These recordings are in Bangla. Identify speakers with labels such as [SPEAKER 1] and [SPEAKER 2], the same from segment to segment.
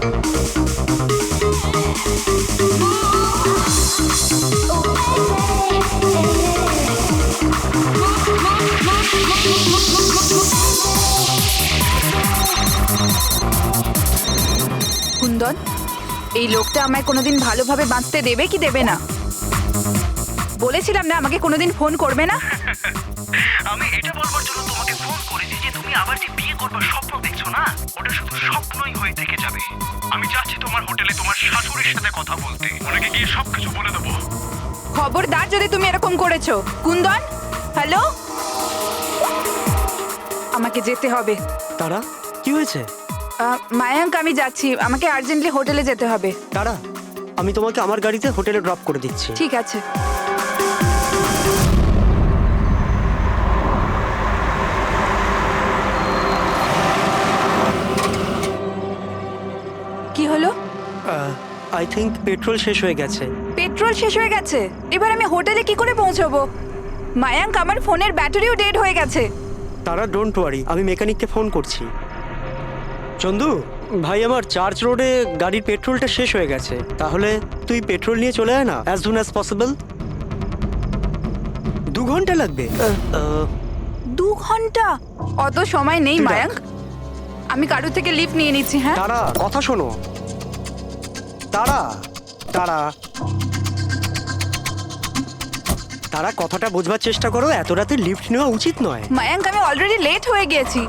[SPEAKER 1] কুন্দন, এই লোকটা আমায় কোনোদিন ভালোভাবে বাঁচতে দেবে কি দেবে না? বলেছিলাম না আমাকে কোনোদিন ফোন করবে না।
[SPEAKER 2] আমি এটা বলবার জন্য তোমাকে ফোন করেছি যে তুমি আবার যে বিয়ে করবার স্বপ্ন দেখছো না, ওটা শুধু স্বপ্নই হয়ে থেকে যাবে। আমি চাচ্ছি তোমার হোটেলে তোমার শাশুড়ির সাথে কথা বলতে, ওনাকে গিয়ে সবকিছু বলে দেবো।
[SPEAKER 1] খবরদার যদি তুমি এরকম করেছো। কুন্দন, হ্যালো, আমাকে যেতে হবে।
[SPEAKER 3] তারা কি হয়েছে?
[SPEAKER 1] মায়াঙ্ক, আমি যাচ্ছি, আমাকে আর্জেন্টলি হোটেলে যেতে হবে।
[SPEAKER 3] তারা, আমি তোমাকে আমার গাড়িতে হোটেলে ড্রপ করে দিচ্ছি।
[SPEAKER 1] ঠিক আছে। কি হলো?
[SPEAKER 3] আই থিঙ্ক পেট্রোল শেষ হয়ে গেছে।
[SPEAKER 1] পেট্রোল শেষ হয়ে গেছে? এবার আমি হোটেলে কি করে পৌঁছবো? মায়াঙ্ক, আমার ফোনের ব্যাটারিও ডেড হয়ে গেছে।
[SPEAKER 3] তারা, ডোন্ট ওয়ারি, আমি মেকানিককে ফোন করছি। চন্দু ভাই, আমার চার্চ রোডে গাড়ির পেট্রোলটা শেষ হয়ে গেছে। তাহলে তুই পেট্রোল নিয়ে চলে আয় না, অ্যাজ সুন অ্যাজ পসিবল। 2 ঘন্টা লাগবে।
[SPEAKER 1] 2 ঘন্টা? অত সময় নেই
[SPEAKER 3] তুই রাখ।
[SPEAKER 1] মায়াঙ্ক, আমি কারোর থেকে লিফট নিয়ে নিচ্ছি। হ্যাঁ,
[SPEAKER 3] তারা, কথা শোনো। তারা তারা তারা কথাটা বোঝবার চেষ্টা করো, এত রাতে লিফট নেওয়া উচিত নয়।
[SPEAKER 1] মায়াঙ্ক, আমি অলরেডি লেট হয়ে গেছি।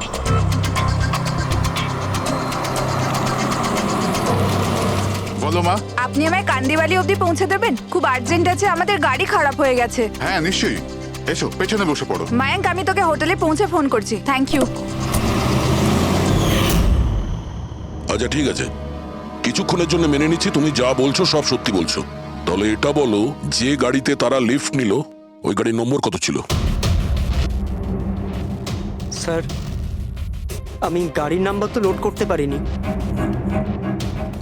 [SPEAKER 4] বলো মা।
[SPEAKER 1] আপনি আমায় কান্দিবালি অবধি পৌঁছে দেবেন? খুব আর্জেন্ট আছে, আমাদের গাড়ি খারাপ হয়ে গেছে।
[SPEAKER 4] হ্যাঁ নিশ্চয়ই, এসো পেছনে বসে পড়ো।
[SPEAKER 1] মায়াঙ্ক, আমি তোকে হোটেলে পৌঁছে ফোন করছি। Thank you.
[SPEAKER 5] আচ্ছা ঠিক আছে, কিছুক্ষণের জন্য মেনে নিচ্ছি তুমি যা বলছো সব সত্যি বলছো। তাহলে এটা বলো, যে গাড়িতে তারা লিফট নিল ওই গাড়ির নম্বর কত ছিল?
[SPEAKER 3] স্যার, আমি গাড়ির নাম্বার তো লোড করতে পারিনি।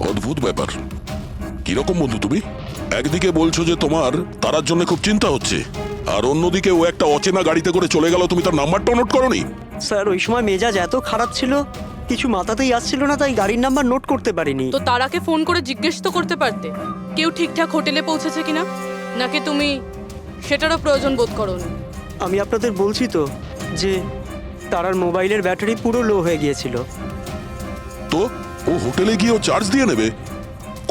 [SPEAKER 5] অদ্ভুত ব্যাপার। কিরকম বন্ধু তুমি? একদিকে বলছো যে তোমার তারার জন্য খুব চিন্তা হচ্ছে, আর অন্যদিকে ও একটা অচেনা গাড়িতে করে চলে গেল, তুমি তার নাম্বারটা নোট করোনি?
[SPEAKER 3] স্যার, ওই সময় মেজাজ এত খারাপ ছিল, কিছু মাথাতেই আসছিল না, তাই গাড়ির নাম্বার নোট করতে পারিনি।
[SPEAKER 6] তো তারাকে ফোন করে জিজ্ঞেস তো করতে পারতে কেউ ঠিকঠাক হোটেলে পৌঁছেছে কিনা, নাকি তুমি সেটারও প্রয়োজন বোধ করো?
[SPEAKER 3] আমি আপনাদের বলছি তো যে তারার মোবাইলের ব্যাটারি পুরো লো হয়ে গিয়েছিল।
[SPEAKER 5] তো ও হোটেলে গিয়ে ও চার্জ দিয়ে নেবে?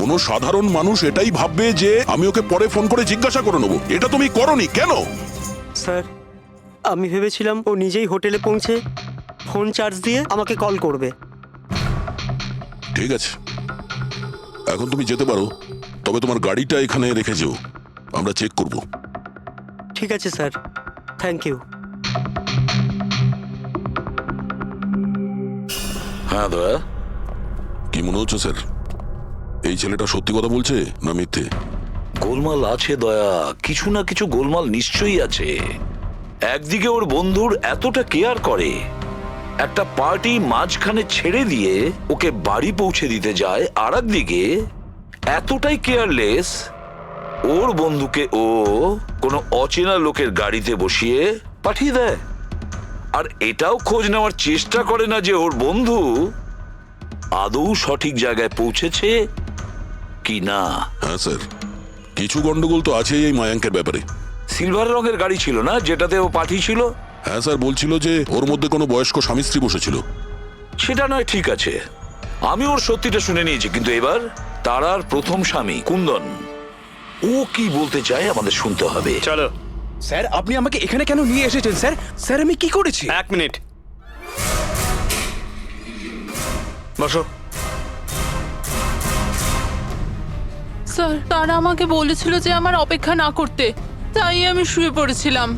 [SPEAKER 5] কোনো সাধারণ মানুষ এটাই ভাববে যে আমি ওকে পরে ফোন করে জিজ্ঞাসা করে নেবো। এটা তুমি করোনি কেন?
[SPEAKER 3] স্যার, আমি ভেবেছিলাম ও নিজেই হোটেলে পৌঁছে ফোন চার্জ দিয়ে আমাকে কল করবে।
[SPEAKER 5] ঠিক আছে, এখন তুমি যেতে পারো, তবে তোমার গাড়িটা এখানে রেখে যেও, আমরা চেক করব।
[SPEAKER 3] ঠিক আছে স্যার, থ্যাংক ইউ।
[SPEAKER 5] হ্যাঁ দয়া, কি মনে হচ্ছে স্যার? এই ছেলেটা সত্যি কথা বলছে না মিথ্যে?
[SPEAKER 7] গোলমাল আছে দয়া, কিছু না কিছু গোলমাল নিশ্চয়ই আছে। একদিকে ওর বন্ধুর এতটা কেয়ার করে, একটা পার্টি মাঝখানে ছেড়ে দিয়ে ওকে বাড়ি পৌঁছে দিতে যায়, আর একদিকে এতটাই কেয়ারলেস ওর বন্ধুকে ও কোনো অচেনা লোকের গাড়িতে বসিয়ে পাঠিয়ে দেয়। আর এটাও খোঁজ নেওয়ার চেষ্টা করে না যে ওর বন্ধু আদৌ সঠিক জায়গায় পৌঁছেছে কি না।
[SPEAKER 5] হ্যাঁ স্যার, কিছু গন্ডগোল তো আছেই এই মায়াঙ্কের ব্যাপারে।
[SPEAKER 7] সিলভার রঙের গাড়ি ছিল না যেটাতে ও পাঠিয়েছিল?
[SPEAKER 5] হ্যাঁ স্যার, বলছিল যে ওর মধ্যে কোনো বয়স্ক স্বামী স্ত্রী বসেছিল।
[SPEAKER 7] সেটা নয়, ঠিক আছে, আমি ওর সত্যিটা শুনে নিয়েছি, কিন্তু এবার তারার প্রথম স্বামী কুন্দন, ও কি বলতে চায় আমাদের শুনতে হবে।
[SPEAKER 2] চলো। স্যার, আপনি আমাকে এখানে কেন নিয়ে এসেছেন স্যার? স্যার, আমি কি করেছি?
[SPEAKER 8] 1 মিনিট বসো।
[SPEAKER 6] স্যার, তারা আমাকে বলেছিল যে আমার অপেক্ষা না করতে, তাই আমি শুয়ে পড়েছিলাম।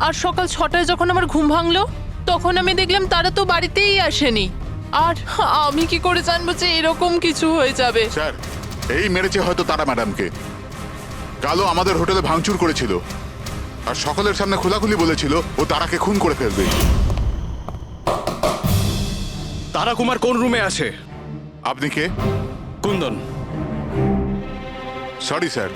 [SPEAKER 6] আর সকাল 6টায় যখন আমার ঘুম ভাঙলো, তখন আমি দেখলাম তারা তো বাড়িতেই আসেনি। আর আমি কি করে জানবো যে এরকম কিছু হয়ে যাবে?
[SPEAKER 4] স্যার, এই মেরেছে হয়তো তারা ম্যাডামকে। কালো আমাদের হোটেলে ভাঙচুর করেছিল, আর সকলের সামনে খোলাখুলি বলেছিল ও তারাকে খুন করে ফেলবে।
[SPEAKER 8] তারা কুমার কোন রুমে আছে?
[SPEAKER 4] আপনি কে?
[SPEAKER 8] কুন্দন।
[SPEAKER 4] সরি স্যার,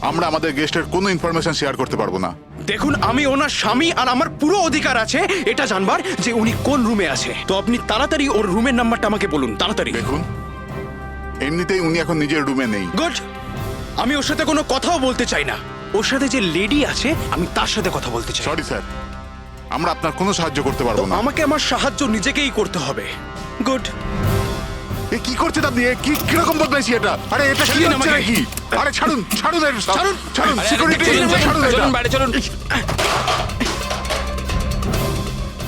[SPEAKER 4] আমরা আমাদের গেস্টের কোনো ইনফরমেশন শেয়ার করতে পারবো না।
[SPEAKER 8] দেখুন, আমি ওনার স্বামী, আর আমার পুরো অধিকার আছে এটা জানবার যে উনি কোন রুমে আছে। তো আপনি তাড়াতাড়ি ওর রুমের নাম্বারটা আমাকে বলুন, তাড়াতাড়ি।
[SPEAKER 4] দেখুন, এমনিতেই উনি এখন নিজের রুমে নেই।
[SPEAKER 8] গুড। আমি ওর সাথে কোনো কথাও বলতে চাই না। ওর সাথে যে লেডি আছে আমি তার সাথে কথা বলতে চাই।
[SPEAKER 4] সরি স্যার, আমরা আপনার কোনো সাহায্য করতে পারবো না।
[SPEAKER 8] আমাকে আমার সাহায্য নিজেকেই করতে হবে। গুড।
[SPEAKER 4] এ কি করছেন আপনি? এ কি কিরকম বদমাইশি এটা? আরে এটা কি
[SPEAKER 8] ছেড়ে দিন
[SPEAKER 4] হচ্ছে
[SPEAKER 8] আমাকে।
[SPEAKER 4] নাকি? আরে ছাড়ুন, ছাড়ুন এটা,
[SPEAKER 8] ছাড়ুন।
[SPEAKER 4] ছাড়ুন সিকিউরিটি, ছাড়ুন এটা।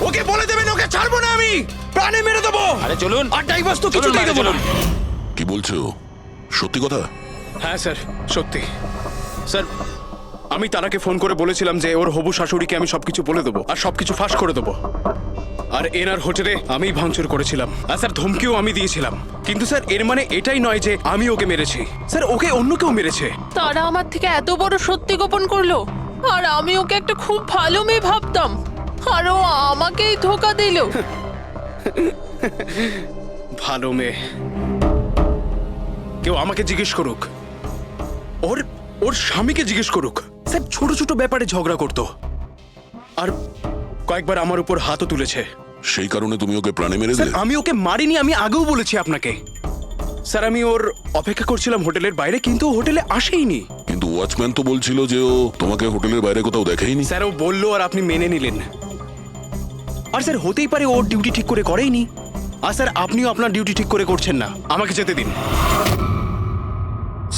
[SPEAKER 8] ওকে বলে দেবেন ওকে ছাড়বো না আমি, প্রাণে মেরে দেবো। আরে চলুন। আর ডাইভার্স তো কিছুতেই দেবো না।
[SPEAKER 5] কি বলছো? সত্যি কথা?
[SPEAKER 8] হ্যাঁ স্যার, সত্যি স্যার। আমি তারাকে ফোন করে বলেছিলাম যে ওর হবু শাশুড়িকে আমি সবকিছু বলে দেবো আর সবকিছু ফাঁস করে দেবো। আর এনার হোটেলে আমি ভাঙচুর করেছিলাম আর স্যার ধমকিও আমি দিয়েছিলাম। কিন্তু স্যার এর মানে এটাই নয় যে আমি ওকে মেরেছি, স্যার ওকে অন্য কেউ মেরেছে।
[SPEAKER 6] তারা আমার থেকে এত বড় সত্যি গোপন করলো, আর আমি ওকে একটা খুব ভালো মেয়ে ভাবতাম, আর ও আমাকেই ধোকা দিল।
[SPEAKER 8] ভালো মেয়ে? কেউ আমাকে জিজ্ঞেস করুক, ওর ওর স্বামীকে জিজ্ঞেস করুক। স্যার ছোট ছোট ব্যাপারে ঝগড়া করতো আর কয়েকবার আমার উপর হাতও তুলেছে।
[SPEAKER 5] সেই কারণে তুমি ওকে প্রাণে মেরে
[SPEAKER 8] স্যার
[SPEAKER 5] দিলে?
[SPEAKER 8] আমি ওকে মারিনি, আমি আগেও বলেছি আপনাকে। স্যার আমি ওর অপেক্ষা করছিলাম হোটেলের বাইরে, কিন্তু ও হোটেলে আসেইনি।
[SPEAKER 5] কিন্তু ওয়াচম্যান তো বলছিল যে ও তোমাকে হোটেলের বাইরে কোথাও দেখেইনি।
[SPEAKER 8] স্যার ও বললো আর আপনি মেনে নিলেন। আর স্যার হতেই পারে ওর ডিউটি ঠিক করে করেইনি। আর স্যার আপনিও আপনার ডিউটি ঠিক করে করছেন না, আমাকে যেতে দিন।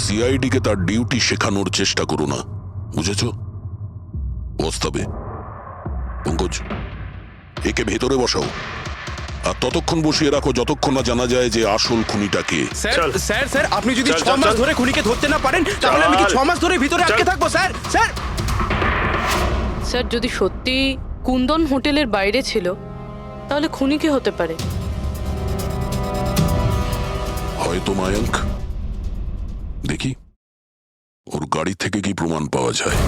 [SPEAKER 5] সিআইডি কে তার ডিউটি শেখানোর চেষ্টা করো না, বুঝেছো? ওস্তাবে পঙ্কজ, একে ভেতরে বসাও আর ততক্ষণ বসিয়ে রাখো যতক্ষণ না জানা যায় যে আসল খুনিটা কে।
[SPEAKER 8] স্যার স্যার স্যার আপনি যদি 6 মাস ধরে খুনিকে ধরতে না পারেন তাহলে আমি কি 6 মাস ধরে ভিতরে আটকে থাকবো? স্যার স্যার
[SPEAKER 9] স্যার যদি সত্যি কুন্দন হোটেলের বাইরে ছিল তাহলে খুনি কে হতে পারে?
[SPEAKER 5] হয়তো মায়াঙ্ক। দেখি ওর গাড়ি থেকে কি প্রমাণ পাওয়া যায়।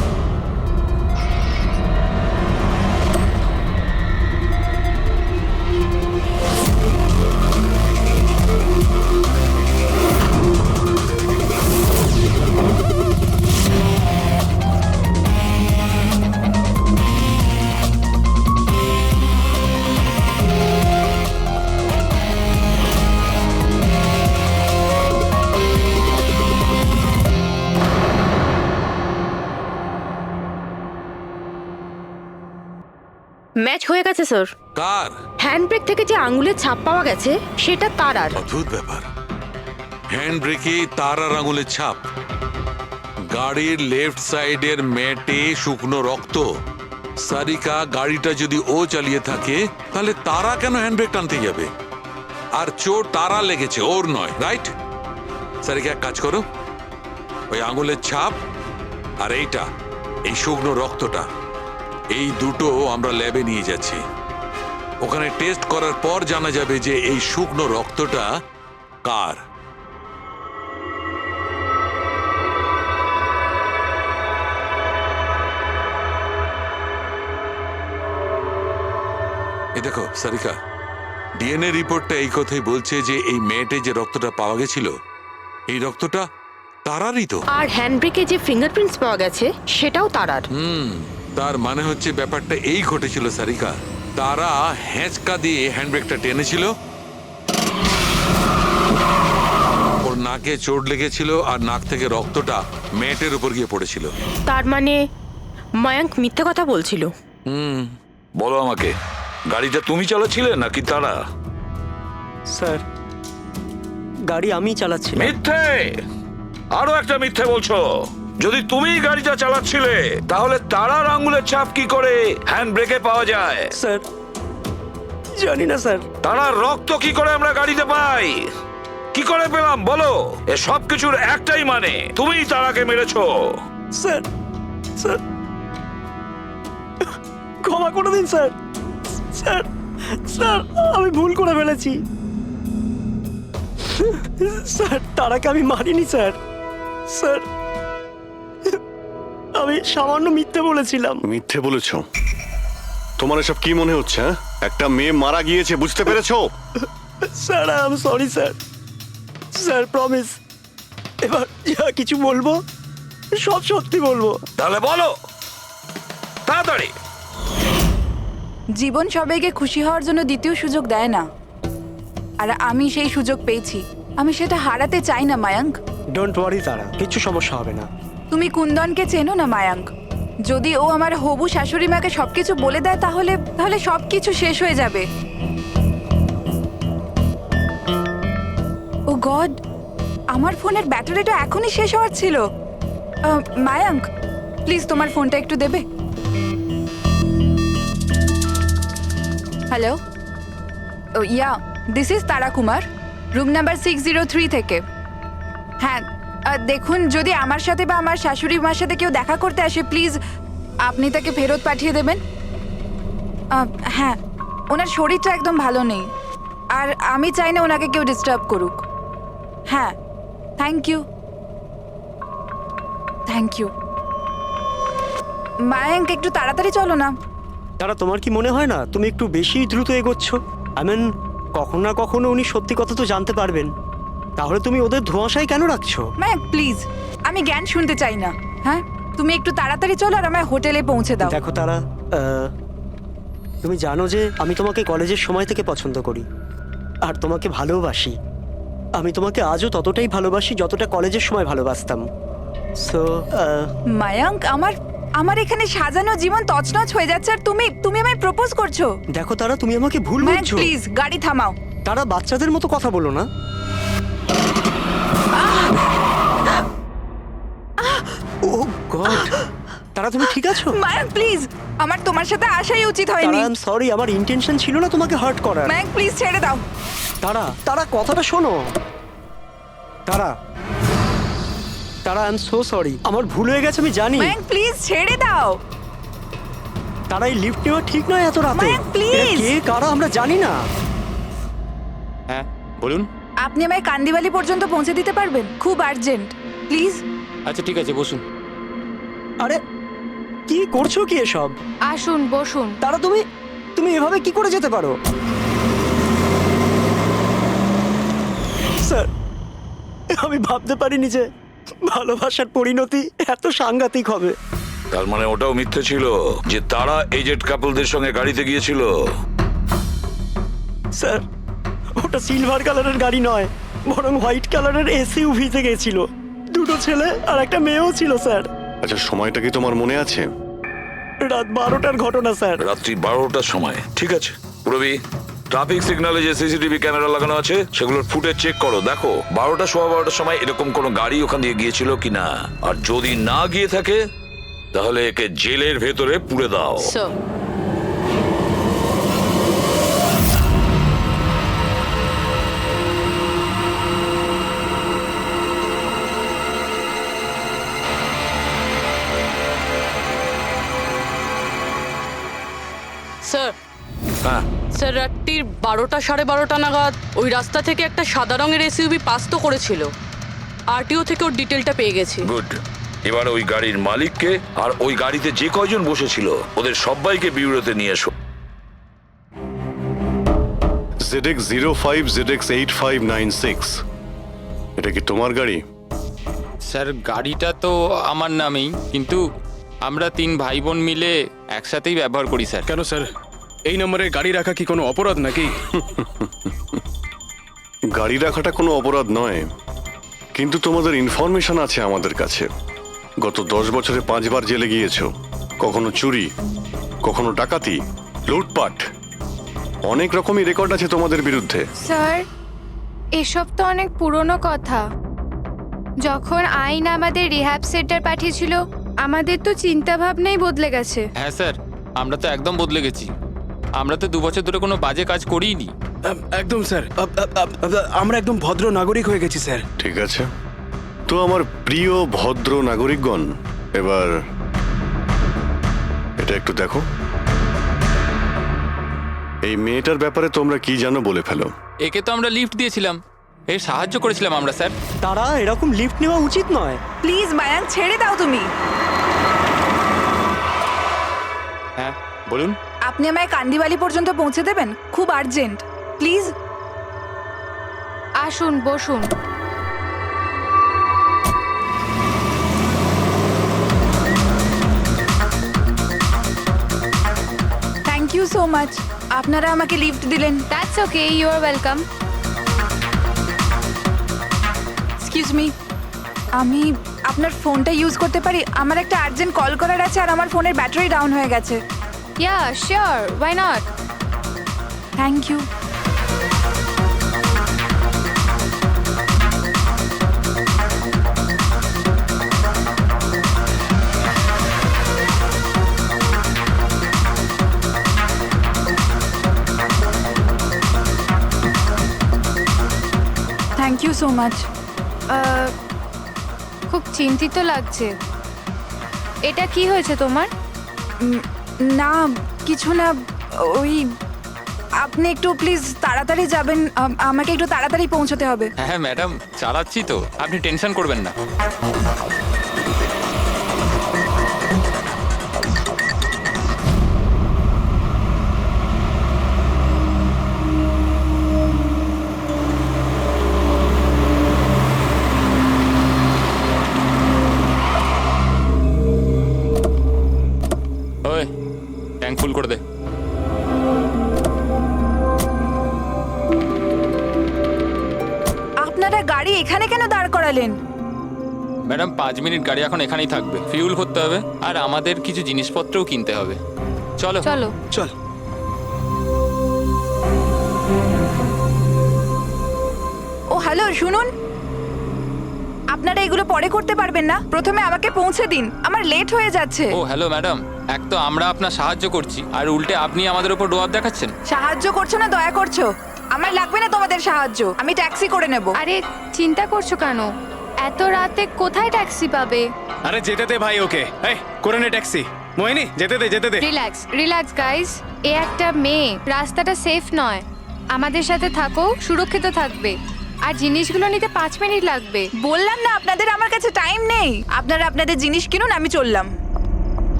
[SPEAKER 10] ম্যাচ হয়ে গেছে স্যার।
[SPEAKER 11] কার?
[SPEAKER 10] হ্যান্ডব্রেক থেকে যে আঙুলের ছাপ পাওয়া গেছে সেটা তারার।
[SPEAKER 11] অদ্ভুত ব্যাপার, হ্যান্ড ব্রেকে তারার আঙুলের ছাপ, গাড়ির লেফট সাইডের ম্যাটে শুকনো রক্ত। সারিকা গাড়িটা যদি ও চালিয়ে থাকে তাহলে তারা কেন হ্যান্ডব্রেক টানতে যাবে? আর চোট তারা লেগেছে, ওর নয়, রাইট? সারিকা এক কাজ করো, ওই আঙুলের ছাপ আর এইটা, এই শুকনো রক্তটা, এই দুটো আমরা ল্যাবে নিয়ে যাচ্ছি। ওখানে টেস্ট করার পর জানা যাবে যে এই শুকনো রক্তটা কার। এই দেখো সারিকা, ডিএনএ রিপোর্টটা এই কথাই বলছে যে এই মেয়েটে যে রক্তটা পাওয়া গেছিল এই রক্তটা তারারই তো।
[SPEAKER 10] আর হ্যান্ডব্রেকে যে ফিঙ্গারপ্রিন্টস পাওয়া গেছে সেটাও তারার।
[SPEAKER 11] তার মানে হচ্ছে ব্যাপারটা এই ঘটেছিল সারিকা, তারা হ্যাঁচকা দিয়ে হ্যান্ডব্রেকটা টেনেছিল, ওর নাকে চোট লেগেছিল আর নাক থেকে রক্তটা ম্যাটের উপর গিয়ে পড়েছিল।
[SPEAKER 10] তার মানে মায়াঙ্ক মিথ্যে কথা বলছিল।
[SPEAKER 7] বলো আমাকে, গাড়িটা তুমি চালাচ্ছিলে নাকি তারা?
[SPEAKER 3] স্যার গাড়ি আমি চালাচ্ছিলাম।
[SPEAKER 7] মিথ্যে, আরো একটা মিথ্যে বলছো। যদি তুমি গাড়িটা চালাচ্ছিলে তাহলে তারার আঙ্গুলের ছাপ কি করে হ্যান্ড ব্রেকে পাওয়া যায়?
[SPEAKER 3] স্যার জানি না স্যার।
[SPEAKER 7] তারার রক্ত কি করে আমরা গাড়িতে পাই? কি করে পেলাম বলো? এ সব কিছুর একটাই মানে, তুমিই তারাকে মেরেছো।
[SPEAKER 3] স্যার স্যার ক্ষমা করে দিন স্যার। স্যার স্যার আমি ভুল করে ফেলেছি স্যার। তারাকে আমি মারিনি স্যার। স্যার আমি সামান্য মিথ্যে বলেছিলাম।
[SPEAKER 12] মিথ্যে বলেছ? তোমার এসব কি মনে হচ্ছে? একটা মেয়ে মারা গিয়েছে, বুঝতে পেরেছো?
[SPEAKER 3] Sir I am sorry sir. Sir promise, এবার যা কিছু বলবো সব সত্যি বলবো।
[SPEAKER 7] তাহলে বলো তাড়াতাড়ি।
[SPEAKER 1] জীবন সবাইকে খুশি হওয়ার জন্য দ্বিতীয় সুযোগ দেয় না, আর আমি সেই সুযোগ পেয়েছি। আমি সেটা হারাতে চাই না মায়াঙ্ক।
[SPEAKER 3] ডোন্ট ওয়ারি তারা, কিচ্ছু সমস্যা হবে না।
[SPEAKER 1] তুমি কুন্দনকে চেনো না মায়াঙ্ক? যদি ও আমার হবু শাশুড়ি মাকে সবকিছু বলে দেয় তাহলে তাহলে সবকিছু শেষ হয়ে যাবে। ও গড, আমার ফোনের ব্যাটারিটা এখনই শেষ হওয়ার ছিল। মায়াঙ্ক, প্লিজ তোমার ফোনটা একটু দেবে? Hello, oh yeah, this is Tara Kumar, room number 603 থেকে। হ্যাঁ, দেখুন, যদি আমার সাথে বা আমার শাশুড়ি মার সাথে কেউ দেখা করতে আসে, প্লিজ আপনি তাকে ফেরত পাঠিয়ে দেবেন। হ্যাঁ, ওনার শরীরটা একদম ভালো নেই, আর আমি চাই না ওনাকে কেউ ডিস্টার্ব করুক। হ্যাঁ, thank you, thank you. Mayank, একটু তাড়াতাড়ি চলো না।
[SPEAKER 3] তারা, তোমার কি মনে হয় না তুমি একটু বেশি দ্রুত এগোচ্ছ? আই মিন, কখনো না কখনো উনি সত্যি কথা তো জানতে পারবেন, তাহলে তুমি ওদের ধোঁয়াশায় কেন রাখছো?
[SPEAKER 1] মায়াঙ্ক প্লিজ, আমি জ্ঞান শুনতে চাই না। হ্যাঁ, তুমি একটু তাড়াতাড়ি চলো আর আমায় হোটেলে পৌঁছে দাও।
[SPEAKER 3] দেখো তারা, তুমি জানো যে আমি তোমাকে কলেজের সময় থেকে পছন্দ করি আর তোমাকে ভালোবাসি। আমি তোমাকে আজও ততটাই ভালোবাসি যতটা কলেজের সময় ভালোবাসতাম। সো
[SPEAKER 1] মায়াঙ্ক, আমার এখানে সাজানো জীবন তছনছ হয়ে যাচ্ছে আর তুমি আমায় প্রপোজ করছো।
[SPEAKER 3] দেখো তারা, তুমি আমাকে ভুল
[SPEAKER 1] মায়াঙ্ক
[SPEAKER 3] বুঝছো।
[SPEAKER 1] প্লিজ গাড়ি থামাও।
[SPEAKER 3] তারা, বাচ্চাদের মতো কথা বলো না। ও গড, তারা তুমি ঠিক আছো?
[SPEAKER 1] মায়াঙ্ক প্লিজ, আমার তোমার সাথে আসাই উচিত হয়নি।
[SPEAKER 3] আই এম সরি, আমার ইন্টেনশন ছিল না তোমাকে হার্ট করার।
[SPEAKER 1] মায়াঙ্ক প্লিজ ছেড়ে দাও।
[SPEAKER 3] তারা কথাটা শোনো। তারা, আই এম সো সরি, আমার ভুল হয়ে গেছে, আমি জানি।
[SPEAKER 1] মায়াঙ্ক প্লিজ ছেড়ে দাও।
[SPEAKER 3] তারা, এই লিফট নেওয়া ঠিক নয় এত রাতে।
[SPEAKER 1] মায়াঙ্ক, please!
[SPEAKER 3] এরা কে কারা আমরা জানি না।
[SPEAKER 8] হ্যাঁ বলুন।
[SPEAKER 1] আপনি আমায় কান্দিবালি পর্যন্ত পৌঁছে দিতে পারবেন? খুব আর্জেন্ট, প্লিজ।
[SPEAKER 8] আচ্ছা ঠিক আছে, বসুন।
[SPEAKER 3] আরে কি করছো কি এসব?
[SPEAKER 10] আসুন বসুন।
[SPEAKER 3] তারা, তুমি এভাবে কি করে যেতে পারো? স্যার, আমি ভাবতে পারিনি যে ভালোবাসার পরিণতি এত সাংঘাতিক হবে।
[SPEAKER 7] তার মানে ওটাও মিথ্যে ছিল যে তারা এজেড কাপলদের সঙ্গে গাড়িতে গিয়েছিল?
[SPEAKER 3] স্যার, ওটা সিলভার কালারের গাড়ি নয়, বরং হোয়াইট কালারের এসইউভিতে গেছিল। দুটো ছেলে আর একটা মেয়েও ছিল স্যার।
[SPEAKER 12] আচ্ছা, সময়টা কি তোমার মনে আছে?
[SPEAKER 3] রাত 12টার ঘটনা স্যার।
[SPEAKER 7] রাত্রি 12টার সময়? ঠিক আছে পুরবি, ট্রাফিক সিগন্যালে যে সিসিটিভি ক্যামেরা লাগানো আছে সেগুলোর ফুটেজ চেক করো, দেখো 12টা সোয়া 12টার সময় এরকম কোনো গাড়ি ওখান দিয়ে গিয়েছিল কিনা। আর যদি না গিয়ে থাকে তাহলে একে জেলের ভেতরে পুরে দাও।
[SPEAKER 9] স্যার, স্যার,
[SPEAKER 7] হ্যাঁ,
[SPEAKER 9] স্যার রাত্রির 12টা 12:30 নাগাদ ওই রাস্তা থেকে একটা সাদা রঙের এসইউভি পাস তো করেছিল। আরটিও থেকে ওর ডিটেলটা পেয়ে গেছি।
[SPEAKER 7] গুড। এবার ওই গাড়ির মালিককে আর ওই গাড়িতে যে কয়জন বসেছিল ওদের সবাইকে বিউরোতে নিয়ে এসো।
[SPEAKER 12] ZX05 ZX8596, এটা কি তোমার গাড়ি?
[SPEAKER 13] স্যার, গাড়িটা তো আমার নামেই, কিন্তু আমরা 3 ভাই বোন মিলে একসাথেই ব্যবহার করি স্যার।
[SPEAKER 8] কেন স্যার, এই নম্বরে গাড়ি রাখা কি কোনো অপরাধ নাকি?
[SPEAKER 12] গাড়ি রাখাটা কোনো অপরাধ নয়, কিন্তু তোমাদের ইনফরমেশন আছে আমাদের কাছে। গত 10 বছরে 5 বার জেলে গিয়েছো। কখনো চুরি, কখনো ডাকাতি, লুটপাট, অনেক রকমই রেকর্ড আছে তোমাদের বিরুদ্ধে।
[SPEAKER 10] স্যার, এসব তো অনেক পুরনো কথা। যখন আইন আমাদের রিহ্যাব সেন্টার পাঠিয়েছিল, আমাদের তো চিন্তা ভাবনাই বদলে গেছে।
[SPEAKER 13] হ্যাঁ স্যার, আমরা তো একদম বদলে গেছি। আমরা তো 2 বছর ধরে কোনো বাজে কাজ করিনি।
[SPEAKER 8] একদম স্যার, আমরা একদম ভদ্র নাগরিক হয়ে গেছি স্যার।
[SPEAKER 12] ঠিক আছে, তো আমার প্রিয় ভদ্র নাগরিকগণ, এবার এটা একটু দেখো। এই মেয়েটার ব্যাপারে তোমরা কি জানো বলে ফেলো।
[SPEAKER 13] একে তো আমরা লিফট দিয়েছিলাম, এর সাহায্য করেছিলাম আমরা স্যার।
[SPEAKER 3] তারা, এরকম লিফট নেওয়া উচিত নয়।
[SPEAKER 1] প্লিজ মায়াঙ্ক, ছেড়ে দাও তুমি।
[SPEAKER 8] হ্যাঁ বলুন।
[SPEAKER 1] আপনি আমায় কান্দিবালি পর্যন্ত পৌঁছে দেবেন? খুব আর্জেন্ট, প্লিজ।
[SPEAKER 10] আসুন বসুন।
[SPEAKER 1] থ্যাংক ইউ সো মাচ, আপনারা আমাকে লিফট দিলেন।
[SPEAKER 10] That's okay, you are welcome.
[SPEAKER 1] Excuse me, আমি আপনার ফোনটা ইউজ করতে পারি? আমার একটা আর্জেন্ট কল করার আছে আর আমার ফোনের ব্যাটারি ডাউন হয়ে গেছে।
[SPEAKER 10] Yeah sure, why not.
[SPEAKER 1] Thank you. Thank you so much.
[SPEAKER 10] খুব চিন্তিত লাগছে। এটা কি হয়েছে তোমার?
[SPEAKER 1] না কিছু না, ওই আপনি একটু প্লিজ তাড়াতাড়ি যাবেন, আমাকে একটু তাড়াতাড়ি পৌঁছতে হবে।
[SPEAKER 13] হ্যাঁ ম্যাডাম, চালাচ্ছি তো, আপনি টেনশন করবেন না। ওই ট্যাঙ্ক ফুল করে দে।
[SPEAKER 1] আপনারা গাড়ি এখানে কেন দাঁড় করালেন?
[SPEAKER 13] ম্যাডাম 5 মিনিট গাড়ি এখন এখানেই থাকবে, ফিউল করতে হবে আর আমাদের কিছু জিনিসপত্রও কিনতে হবে। চলো
[SPEAKER 10] চলো।
[SPEAKER 8] চল।
[SPEAKER 1] ও হ্যালো, শুনুন, আপনারা এগুলো পরে করতে পারবেন না? প্রথমে আমাকে পৌঁছে দিন, আমার লেট হয়ে যাচ্ছে।
[SPEAKER 13] ও হ্যালো ম্যাডাম, এক তো আমরা আপনার সাহায্য করছি আর উল্টে আপনি আমাদের উপর ডোয়াব দেখাচ্ছেন।
[SPEAKER 1] সাহায্য করছো না দয়া করছো? আমার লাগবে না তোমাদের সাহায্য, আমি ট্যাক্সি করে নেব।
[SPEAKER 10] আরে চিন্তা করছো কেন? এত রাতে কোথায় ট্যাক্সি পাবে?
[SPEAKER 8] আরে যেতে দে ভাই ওকে, এই করে নে ট্যাক্সি। মোহিনী যেতে দে, যেতে দে।
[SPEAKER 10] রিল্যাক্স রিল্যাক্স গাইস, এ একটা মেয়ে, রাস্তাটা সেফ নয়। আমাদের সাথে থাকো, সুরক্ষিত থাকবে। আর জিনিসগুলো নিতে 5 মিনিট লাগবে।
[SPEAKER 1] বললাম না আপনাদের আমার কাছে টাইম নেই। আপনারা আপনাদের জিনিস কিনুন, আমি চললাম।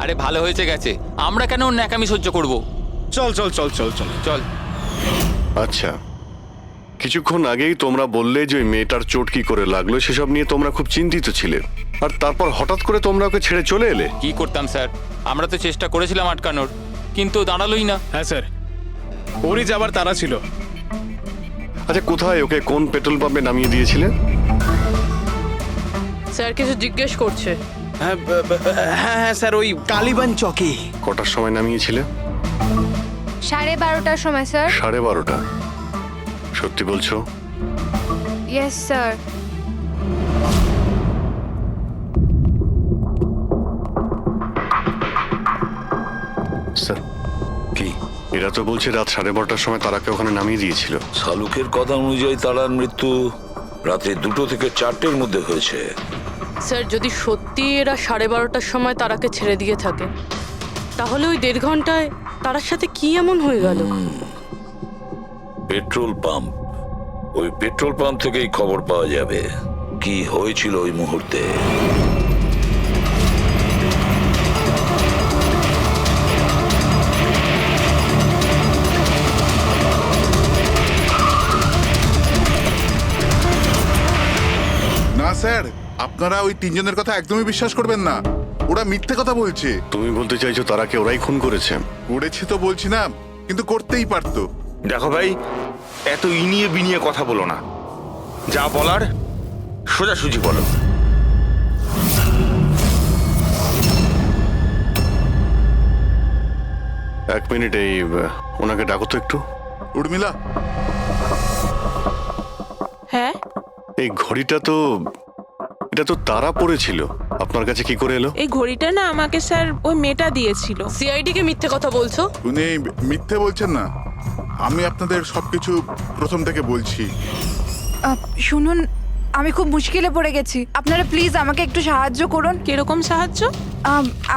[SPEAKER 13] আরে ভালো হয়েছে গেছে, আমরা কেন ওর ন্যাকামি সহ্য করব?
[SPEAKER 8] চল চল চল চল চল
[SPEAKER 13] চল।
[SPEAKER 12] আচ্ছা, কিছুক্ষণ আগেই তোমরা বললে যে ওই মেয়েটার চোট কি করে লাগলো সেসব নিয়ে তোমরা খুব চিন্তিত ছিলে, আর তারপর হঠাৎ করে তোমরা ওকে ছেড়ে চলে এলে।
[SPEAKER 13] কি করতাম স্যার, আমরা তো চেষ্টা করেছিলাম আটকানোর, কিন্তু দাঁড়ালোই না।
[SPEAKER 8] হ্যাঁ স্যার, ওরই যাবার তারা ছিল।
[SPEAKER 12] আচ্ছা, কোথায় ওকে কোন পেট্রোল পাম্পে নামিয়ে দিয়েছিলে?
[SPEAKER 9] স্যার কিছু জিজ্ঞেস করছে।
[SPEAKER 8] হ্যাঁ হ্যাঁ স্যার, ওই কালীবান চকে।
[SPEAKER 12] কটার সময় নামিয়েছিলে?
[SPEAKER 10] 12:30টার সময় স্যার।
[SPEAKER 12] 12:30? সত্যি বলছো?
[SPEAKER 10] Yes sir.
[SPEAKER 12] স্যার কি এরা তো বলছে রাত 12:30টার সময় তারাকে ওখানে নামিয়ে দিয়েছিল।
[SPEAKER 7] শালুকের কথা অনুযায়ী তারার মৃত্যু রাতে 2টো থেকে 4টের মধ্যে হয়েছে।
[SPEAKER 9] স্যার যদি সত্যি এরা 12:30টার সময় তারাকে ছেড়ে দিয়ে থাকে, তাহলে ওই 1.5 ঘন্টায় তারার সাথে কি এমন হয়ে গেল?
[SPEAKER 7] পেট্রোল পাম্প, ওই পেট্রোল পাম্প থেকেই খবর পাওয়া যাবে কি হয়েছিল ওই মুহূর্তে।
[SPEAKER 4] না স্যার, আপনারা ওই 3জনের কথা একদমই বিশ্বাস করবেন না, ওরা মিথ্যে কথা বলছে।
[SPEAKER 12] তুমি বলতে চাইছো তারাকে ওরাই খুন করেছে?
[SPEAKER 4] করেছে তো বলছি না, কিন্তু করতেই পারতো।
[SPEAKER 2] দেখো ভাই, এত ইনিয়ে বিনিয়ে কথা বলো না, যা বলার সোজাসুজি বলো।
[SPEAKER 12] এক মিনিট, এই ওনাকে ডাকো তো একটু।
[SPEAKER 4] উর্মিলা,
[SPEAKER 6] হ্যাঁ
[SPEAKER 12] এই ঘড়িটা তো, এটা তো তারা পড়েছিল, আপনার কাছে কি করে এলো?
[SPEAKER 6] এই ঘড়িটা না আমাকে স্যার ওই মেয়েটা দিয়েছিল।
[SPEAKER 9] সিআইডি কে মিথ্যে কথা বলছো?
[SPEAKER 4] উনি মিথ্যে বলছেন না, আমি আপনাদের সবকিছু প্রথম থেকে বলছি।
[SPEAKER 1] শুনুন, আমি খুব মুশকিলে পড়ে গেছি, আপনারা প্লিজ আমাকে একটু সাহায্য করুন।
[SPEAKER 6] কিরকম সাহায্য?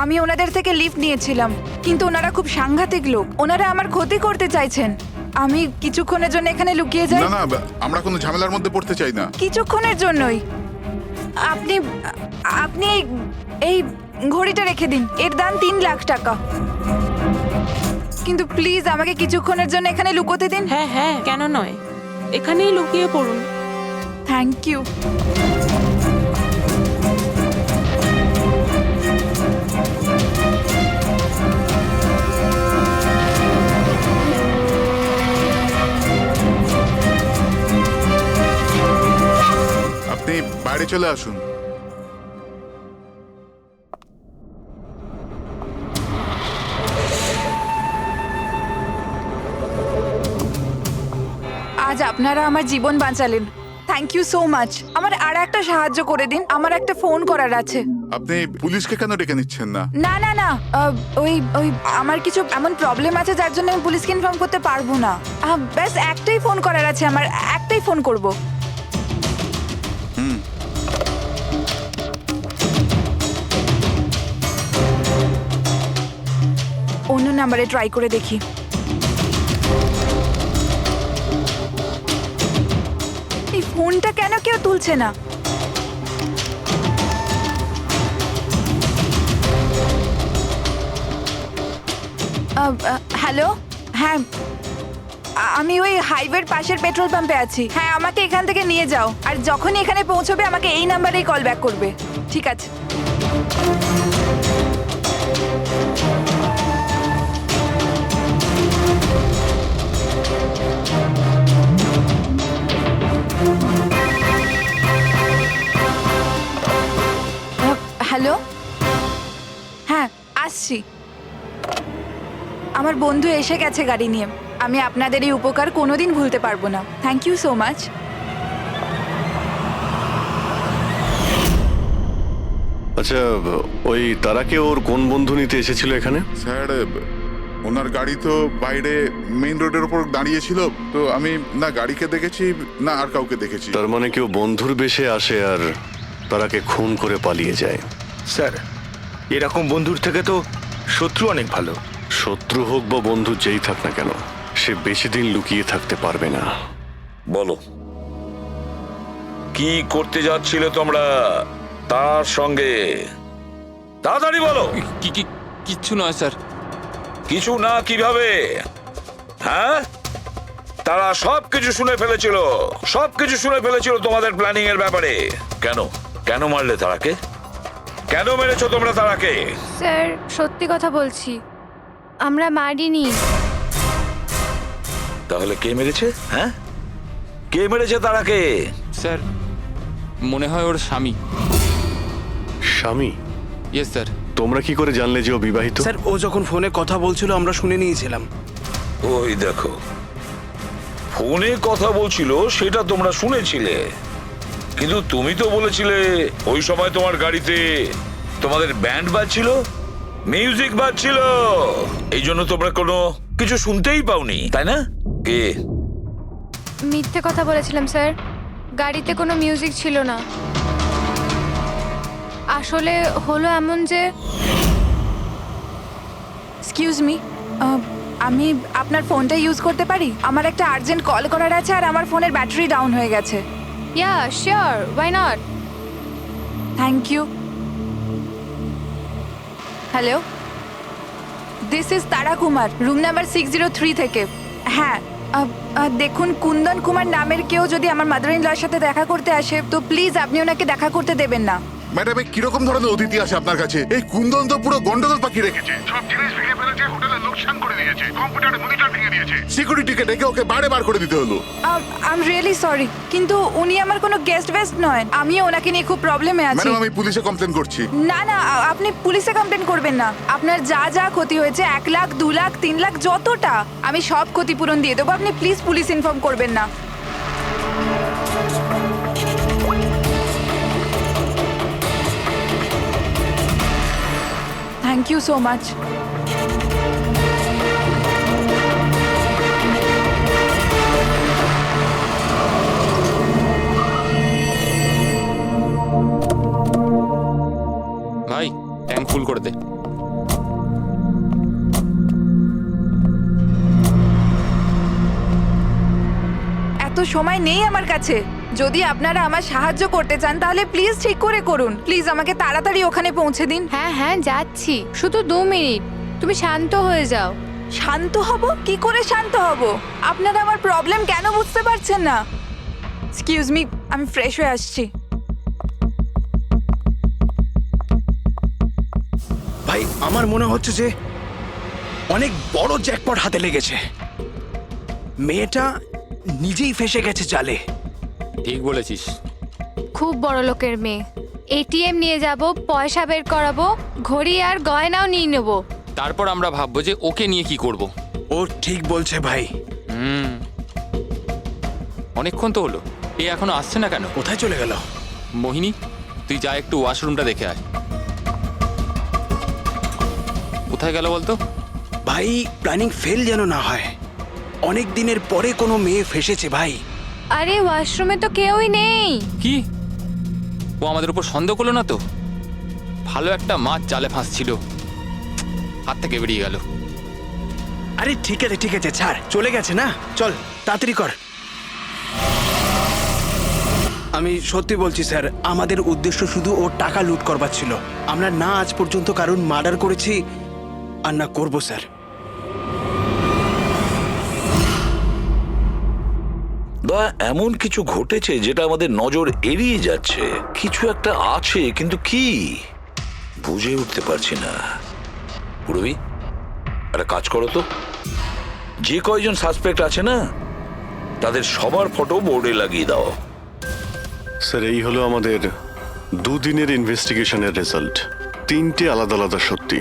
[SPEAKER 1] আমি ওনাদের থেকে লিফট নিয়েছিলাম, কিন্তু ওনারা খুব সাংঘাতিক লোক, ওনারা আমার ক্ষতি করতে চাইছেন। আমি কিছুক্ষণের জন্য এখানে লুকিয়ে যাই।
[SPEAKER 4] না না, আমরা কোনো ঝামেলার মধ্যে পড়তে চাই না।
[SPEAKER 1] কিছুক্ষণের জন্যই। আপনি আপনি এই ঘড়িটা রেখে দিন, এর দাম 3 লাখ টাকা। কিন্তু প্লিজ আমাকে কিছুক্ষণের জন্য এখানে লুকোতে দিন।
[SPEAKER 6] হ্যাঁ হ্যাঁ, কেন নয়, এখানেই লুকিয়ে পড়ুন।
[SPEAKER 1] Thank you.
[SPEAKER 4] আপনি বাইরে চলে আসুন।
[SPEAKER 1] আজ আপনারা আমার জীবন বাঁচালেন। Thank you so much. আমার আর একটা সাহায্য করে দিন, আমার একটা ফোন করার আছে।
[SPEAKER 4] আপনি পুলিশকে কেন ডেকে নিচ্ছেন না?
[SPEAKER 1] না না না, ওই ওই আমার কিছু এমন প্রবলেম আছে যার জন্য আমি পুলিশকে ইনফর্ম করতে পারবো না। ব্যাস একটাই ফোন করার আছে আমার, একটাই ফোন করব। অন্য নাম্বারে ট্রাই করে দেখি। এই ফোনটা কেন কেউ তুলছে না? হ্যালো, হ্যাঁ আমি ওই হাইওয়ের পাশের পেট্রোল পাম্পে আছি। হ্যাঁ আমাকে এখান থেকে নিয়ে যাও, আর যখনই এখানে পৌঁছবে আমাকে এই নাম্বারেই কল ব্যাক করবে। ঠিক আছে। হ্যালো, হ্যাঁ আসছি। আমার বন্ধু এসে গেছে গাড়ি নিয়ে। আমি আপনাদের এই উপকার কোনোদিন ভুলতে পারবো না। Thank you so much.
[SPEAKER 12] আচ্ছা, ওই তারাকে ওর কোন বন্ধু নিতে এসেছিল এখানে?
[SPEAKER 4] স্যার, ওনার গাড়ি তো বাইরে মেইন রোডের উপর দাঁড়িয়ে ছিল, তো আমি না গাড়িকে দেখেছি না আর কাউকে দেখেছি।
[SPEAKER 12] তার মানে কেউ বন্ধুর বেশে আসে আর তারাকে খুন করে পালিয়ে যায়।
[SPEAKER 2] স্যার, এরকম বন্ধুর থেকে তো শত্রু অনেক ভালো।
[SPEAKER 12] শত্রু হোক বা বন্ধু যেই থাক না কেন, সে বেশি দিন লুকিয়ে থাকতে পারবে না।
[SPEAKER 7] বলো, কি করতে যাচ্ছিলে তোমরা তার সঙ্গে? তাড়াতাড়ি বলো।
[SPEAKER 13] কিচ্ছু নয় স্যার।
[SPEAKER 7] কিছু না কিভাবে? হ্যাঁ, তারা সবকিছু শুনে ফেলেছিল, সবকিছু শুনে ফেলেছিল তোমাদের প্ল্যানিং এর ব্যাপারে। কেন কেন মারলে তারাকে? কেন মেরেছো তোমরা তারাকে?
[SPEAKER 10] স্যার সত্যি কথা বলছি, আমরা মারিনি।
[SPEAKER 7] তাহলে কে মেরেছে? হ্যাঁ, কে মেরেছে তারাকে?
[SPEAKER 13] স্যার মনে হয় ওর স্বামী।
[SPEAKER 12] স্বামী?
[SPEAKER 13] Yes sir.
[SPEAKER 12] তোমরা কি করে জানলে যে ও বিবাহিত?
[SPEAKER 8] স্যার, ও যখন ফোনে কথা বলছিল আমরা শুনে নিয়েছিলাম।
[SPEAKER 7] ওই দেখো, ফোনে কথা বলছিল সেটা তোমরা শুনেছিলে, কিন্তু তুমি তো বলেছিলে ওই সময় তোমার গাড়িতে তোমাদের ব্যান্ড বাজছিল, মিউজিক বাজছিল, এই জন্য তোমরা কোনো কিছু শুনতেই পাওনি, তাই না? কে?
[SPEAKER 10] মিথ্যে কথা বলেছিলাম স্যার, গাড়িতে কোনো মিউজিক ছিল না। আসলে হলো এমন যে,
[SPEAKER 1] এক্সকিউজ মি, আমি আপনার ফোনটা ইউজ করতে পারি? আমার একটা আর্জেন্ট কল করার আছে আর আমার ফোনের ব্যাটারি ডাউন হয়ে গেছে।
[SPEAKER 10] Yeah sure, why not.
[SPEAKER 1] Thank you. Hello, this is Tara Kumar, room number 603 থেকে। হ্যাঁ, দেখুন কুন্দন কুমার নামের কেউ যদি আমার মাদার ইন লর সাথে দেখা করতে আসে তো প্লিজ আপনি ওনাকে দেখা করতে দেবেন না।
[SPEAKER 4] ম্যাডাম, কিরকম ধরনের অতিথি আছে আপনার কাছে? এই কুন্দন তো পুরো গন্ডগোল পাখি রেখেছে, সব জিনিস ভেঙে ফেলেছে, হোটেলে লোকসান করে দিয়েছে, কম্পিউটারে মনিটর ভেঙে দিয়েছে, সিকিউরিটিকে ডেকে ওকে বাইরে বার করে দিতে হলো।
[SPEAKER 1] আই এম রিয়েলি সরি, কিন্তু উনি আমার কোনো গেস্ট বেস্ট নয়। আমি ওনাকে নিয়ে খুব প্রবলেমে আছি।
[SPEAKER 4] ম্যাডাম, আমি পুলিশে কমপ্লেন করছি।
[SPEAKER 1] না না, আপনি পুলিশে কমপ্লেন করবেন না। আপনার যা যা ক্ষতি হয়েছে 1 লাখ 2 লাখ 3 লাখ যতটা, আমি সব ক্ষতিপূরণ দিয়ে দেবো। আপনি প্লিজ পুলিশ ইনফর্ম করবেন না। Thank you so much.
[SPEAKER 13] ভাই ট্যাঙ্ক ফুল করে দে।
[SPEAKER 1] এত সময় নেই আমার কাছে। যদি আপনারা আমার সাহায্য করতে চান তাহলে প্লিজ ঠিক করে করুন। প্লিজ আমাকে তাড়াতাড়ি ওখানে পৌঁছে দিন।
[SPEAKER 10] হ্যাঁ হ্যাঁ যাচ্ছি, শুধু 2 মিনিট, তুমি শান্ত হয়ে যাও।
[SPEAKER 1] শান্ত হব? কি করে শান্ত হব? আপনারা আমার প্রবলেম কেন বুঝতে পারছেন না? এক্সকিউজ মি, আমি ফ্রেশ হয়ে আসছি।
[SPEAKER 8] ভাই, আমার মনে হচ্ছে যে অনেক বড় জ্যাকপট হাতে লেগেছে। মেয়েটা নিজেই ফেসে গেছে জালে।
[SPEAKER 13] ঠিক বলেছিস।
[SPEAKER 10] খুব বড় লোকের মেয়ে। এটিএম নিয়ে যাব, পয়সা বের করাবো, ঘড়ি আর গয়নাও নিয়ে নেব।
[SPEAKER 13] তারপর আমরা ভাববো যে ওকে নিয়ে কি করব।
[SPEAKER 8] ও ঠিক বলছে ভাই।
[SPEAKER 13] অনেকক্ষণ তো হলো, এ এখনো আসছে না কেন?
[SPEAKER 8] কোথায় চলে গেল?
[SPEAKER 13] মোহিনী, তুই যা একটু ওয়াশরুমটা দেখে আয়। কোথায় গেল বলতো?
[SPEAKER 8] ভাই প্ল্যানিং ফেল যেন না হয়। অনেক দিনের পরে কোনো মেয়ে ফেসেছে ভাই।
[SPEAKER 10] আরে ওয়াশরুমে তো কেউই নেই।
[SPEAKER 13] কি ও আমাদের উপর সন্দেহ করলো না তো? ভালো একটা মাছ জালে ফাঁসছিল, হাত থেকে বেরিয়ে গেল।
[SPEAKER 8] আরে ঠিক আছে ছাড়, চলে গেছে না, চল তাড়াতাড়ি কর। আমি সত্যি বলছি স্যার, আমাদের উদ্দেশ্য শুধু ওর টাকা লুট করবার ছিল। আমরা না আজ পর্যন্ত কারণ মার্ডার করেছি আর না করবো স্যার।
[SPEAKER 7] দয়া, এমন কিছু ঘটেছে যেটা আমাদের নজর এড়িয়ে যাচ্ছে। কিছু একটা আছে, কিন্তু কি বুঝে উঠতে পারছি না। পুরবি, একটা কাজ করো তো, যে কয়জন সাসপেক্ট আছে না তাদের সবার ফটো বোর্ডে লাগিয়ে দাও।
[SPEAKER 12] স্যার, এই হলো আমাদের দুদিনের ইনভেস্টিগেশনের রেজাল্ট। 3টে আলাদা আলাদা সত্যি।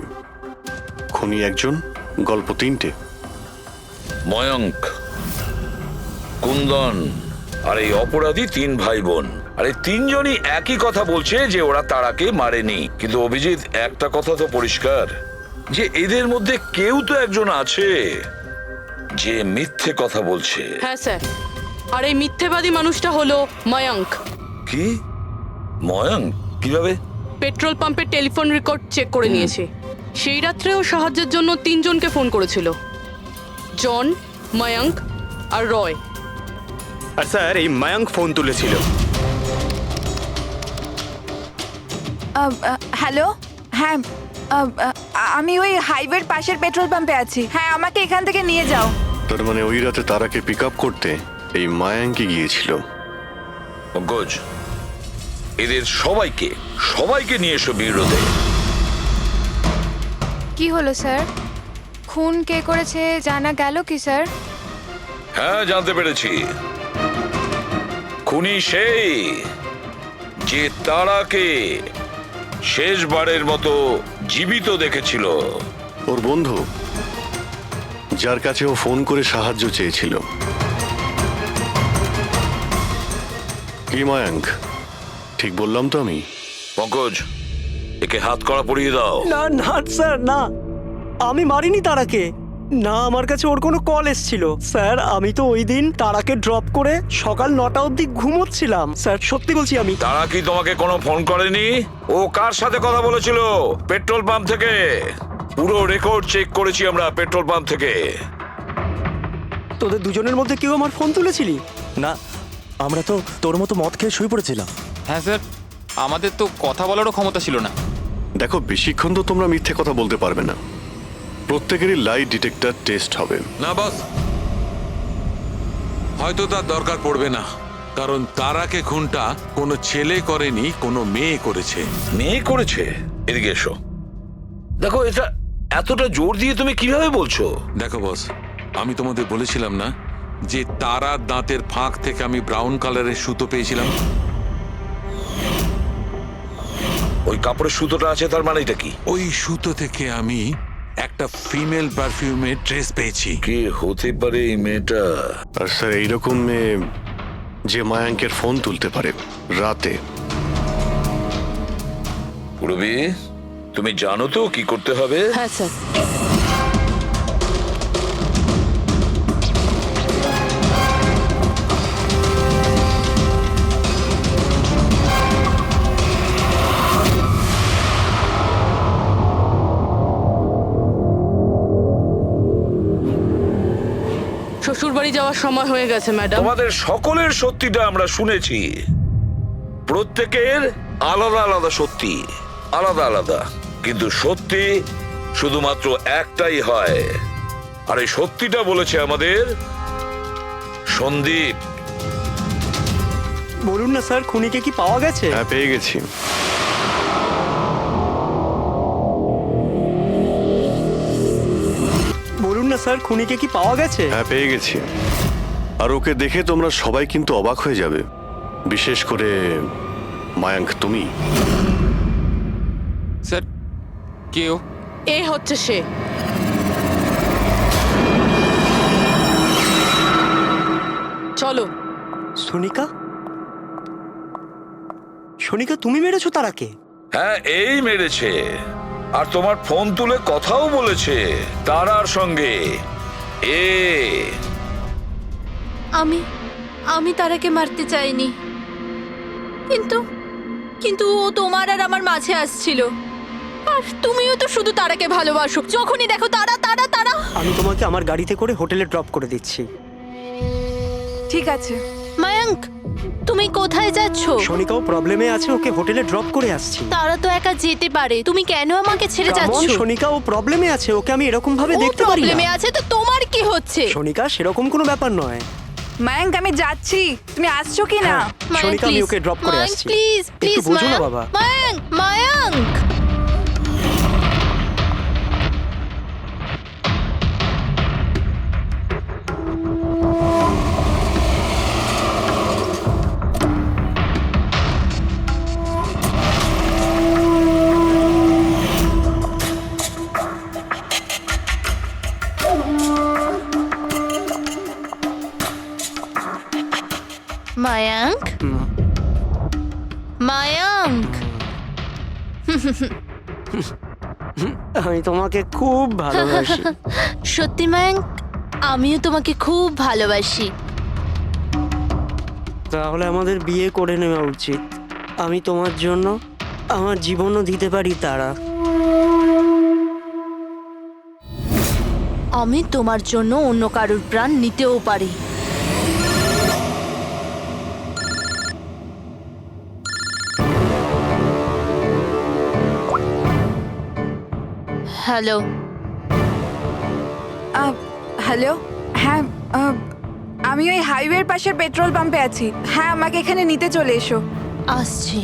[SPEAKER 12] খুনি একজন, গল্প 3টে।
[SPEAKER 7] ময়ঙ্ক, কুন্দন আর এই অপরাধী 3 ভাই বোন। আর এই 3জনই একই কথা বলছে যে ওরা তারাকে মারেনি। কিন্তু অভিজিৎ, একটা কথা তো পরিষ্কার যে এদের মধ্যে কেউ তো একজন আছে যে মিথ্যে কথা বলছে।
[SPEAKER 9] হ্যাঁ স্যার, আর এই মিথ্যেবাদী মানুষটা হলো ময়ঙ্ক।
[SPEAKER 7] কি? ময়ঙ্ক? কিভাবে?
[SPEAKER 9] পেট্রোল পাম্পের টেলিফোন রেকর্ড চেক করে নিয়েছে। সেই রাত্রে ও সাহায্যের জন্য 3 জনকে ফোন করেছিল, জন, ময়ঙ্ক আর রয়।
[SPEAKER 8] আর স্যার, এই মায়াঙ্ক ফোন তুলেছিল।
[SPEAKER 1] হ্যালো, হ্যাঁ, আমি ওই হাইওয়ের পাশের পেট্রোল পাম্পে আছি। হ্যাঁ, আমাকে এখান থেকে নিয়ে যাও।
[SPEAKER 12] তার মানে ওই রাতে তারাকে পিক আপ করতে এই মায়াঙ্কি গিয়েছিল।
[SPEAKER 7] পঙ্কজ, এদের সবাইকে নিয়ে এসো বিরোধে।
[SPEAKER 10] কি হলো স্যার? খুন কে করেছে জানা গেল কি স্যার?
[SPEAKER 7] হ্যাঁ, জানতে পেরেছি। খুনি সেই যে তারাকে শেষবারের মতো জীবিত দেখেছিল।
[SPEAKER 12] ওর বন্ধু, যার কাছে ও ফোন করে সাহায্য চেয়েছিল। কি মায়াঙ্ক, ঠিক বললাম তো আমি?
[SPEAKER 7] পঙ্কজ, একে হাত কড়া পরিয়ে দাও।
[SPEAKER 3] না না স্যার, না, আমি মারিনি তারাকে। না, আমার কাছে ওর কোনো কল এসেছিল। স্যার, আমি তো ওই দিন তারাকে ড্রপ করে সকাল 9টা অবধি ঘুমোচ্ছিলাম। স্যার, সত্যি বলছি আমি।
[SPEAKER 7] তারা কি তোমাকে কোনো ফোন করেনি? ও কার সাথে কথা বলেছিল? পেট্রোল পাম্প থেকে। পুরো রেকর্ড চেক করেছি আমরা পেট্রোল পাম্প থেকে।
[SPEAKER 3] তোদের দুজনের মধ্যে কেউ আমার ফোন তুলেছিলি?
[SPEAKER 14] না, আমরা তো তোর মতো মদ খেয়ে শুয়ে পড়েছিলাম।
[SPEAKER 13] হ্যাঁ স্যার, আমাদের তো কথা বলারও ক্ষমতা ছিল না।
[SPEAKER 12] দেখো, বেশিক্ষণ তো তোমরা মিথ্যে কথা বলতে পারবে না। প্রত্যেকেরই লাই ডিটেক্টর টেস্ট হবে।
[SPEAKER 11] না বস, হয়তো তার দরকার পড়বে না, কারণ তারাকে খুনটা কোনো ছেলে করেনি, কোনো মেয়ে করেছে।
[SPEAKER 7] মেয়ে করেছে? এদিকে এসো। দেখো, এটা এতটা জোর দিয়ে তুমি কিভাবে বলছো?
[SPEAKER 11] দেখো বস, আমি তোমাদের বলেছিলাম না যে তারার দাঁতের ফাঁক থেকে আমি ব্রাউন কালারের সুতো পেয়েছিলাম?
[SPEAKER 7] ওই কাপড়ের সুতোটা আছে, তার মানে এটা কি?
[SPEAKER 11] ওই সুতো থেকে আমি একটা ফিমেল পারফিউমের ড্রেস পেয়েছি।
[SPEAKER 7] কে হতে পারে এই মেয়েটা?
[SPEAKER 12] আর স্যার, এইরকম মেয়ে যে মায়াঙ্কের ফোন তুলতে পারে রাতে।
[SPEAKER 7] পুরবি, তুমি জানো তো কি করতে হবে?
[SPEAKER 9] হ্যাঁ স্যার। শ্বশুরবাড়ি যাওয়ার সময় হয়ে গেছে ম্যাডাম।
[SPEAKER 7] তোমাদের সকলের সত্যিটা আমরা শুনেছি। প্রত্যেকের আলাদা আলাদা সত্যি, আলাদা আলাদা, কিন্তু সত্যি শুধুমাত্র একটাই হয়। আর এই সত্যিটা বলেছে আমাদের সন্দীপ।
[SPEAKER 3] বলুন না স্যার, খুনিকে কি পাওয়া গেছে?
[SPEAKER 12] হ্যাঁ, পেয়ে গেছি।
[SPEAKER 3] বলুন না স্যার, খুনিকে কি পাওয়া গেছে?
[SPEAKER 12] হ্যাঁ, পেয়ে গেছি। আর ওকে দেখে তোমরা সবাই কিন্তু অবাক হয়ে যাবে, বিশেষ করে মায়াঙ্ক তুমি?
[SPEAKER 13] স্যার কেউ
[SPEAKER 9] এ হচ্ছে সে। চলো।
[SPEAKER 3] সোনিকা, সোনিকা তুমি মেরেছো তারাকে?
[SPEAKER 7] হ্যাঁ এই মেরেছে, আর তোমার ফোন তুলে কথাও বলেছে তারার সঙ্গে।
[SPEAKER 6] আমি তারাকে মারতে চাইনি, কিন্তু ও তোমার আর আমার মাঝে আসছিল। আর তুমিও তো শুধু তারাকে ভালোবাসো, যখনই দেখো তারা তারা তারা।
[SPEAKER 3] আমি তোমাকে আমার গাড়িতে করে হোটেলে ড্রপ করে দিচ্ছি।
[SPEAKER 1] ঠিক আছে।
[SPEAKER 6] মায়াঙ্ক, তুমি কোথায় যাচ্ছো?
[SPEAKER 3] সোনিকাও প্রবলেমে আছে, ওকে হোটেলে ড্রপ করে আসছি।
[SPEAKER 6] তারা তো একা যেতে পারে, তুমি কেন আমাকে ছেড়ে যাচ্ছো?
[SPEAKER 3] সোনিকা ও প্রবলেমে আছে, ওকে আমি এরকম ভাবে দেখতে পারি না।
[SPEAKER 6] প্রবলেমে আছে তো তোমার কি হচ্ছে?
[SPEAKER 3] সোনিকা সেরকম কোনো ব্যাপার নয়।
[SPEAKER 1] মায়াঙ্ক আমি যাচ্ছি, তুমি আসছো কি না?
[SPEAKER 3] সোনিকা আমি ওকে ড্রপ করে আসছি।
[SPEAKER 6] প্লিজ প্লিজ
[SPEAKER 3] একটু বোঝো না বাবা।
[SPEAKER 6] মায়াঙ্ক মায়াঙ্ক। মায়াঙ্ক, মায়াঙ্ক,
[SPEAKER 3] আমি তোমাকে খুব ভালোবাসি।
[SPEAKER 6] সত্যি মায়াঙ্ক, আমিও তোমাকে খুব ভালোবাসি।
[SPEAKER 3] তাহলে আমাদের বিয়ে করে নেওয়া উচিত। আমি তোমার জন্য আমার জীবনও দিতে পারি তারা।
[SPEAKER 6] আমি তোমার জন্য অন্য কারোর প্রাণ নিতেও পারি। হ্যালো।
[SPEAKER 1] হ্যালো, হ্যাঁ আমি ওই হাইওয়ের পাশের পেট্রোল পাম্পে আছি। হ্যাঁ আমাকে এখানে নিতে চলে এসো।
[SPEAKER 6] আসছি।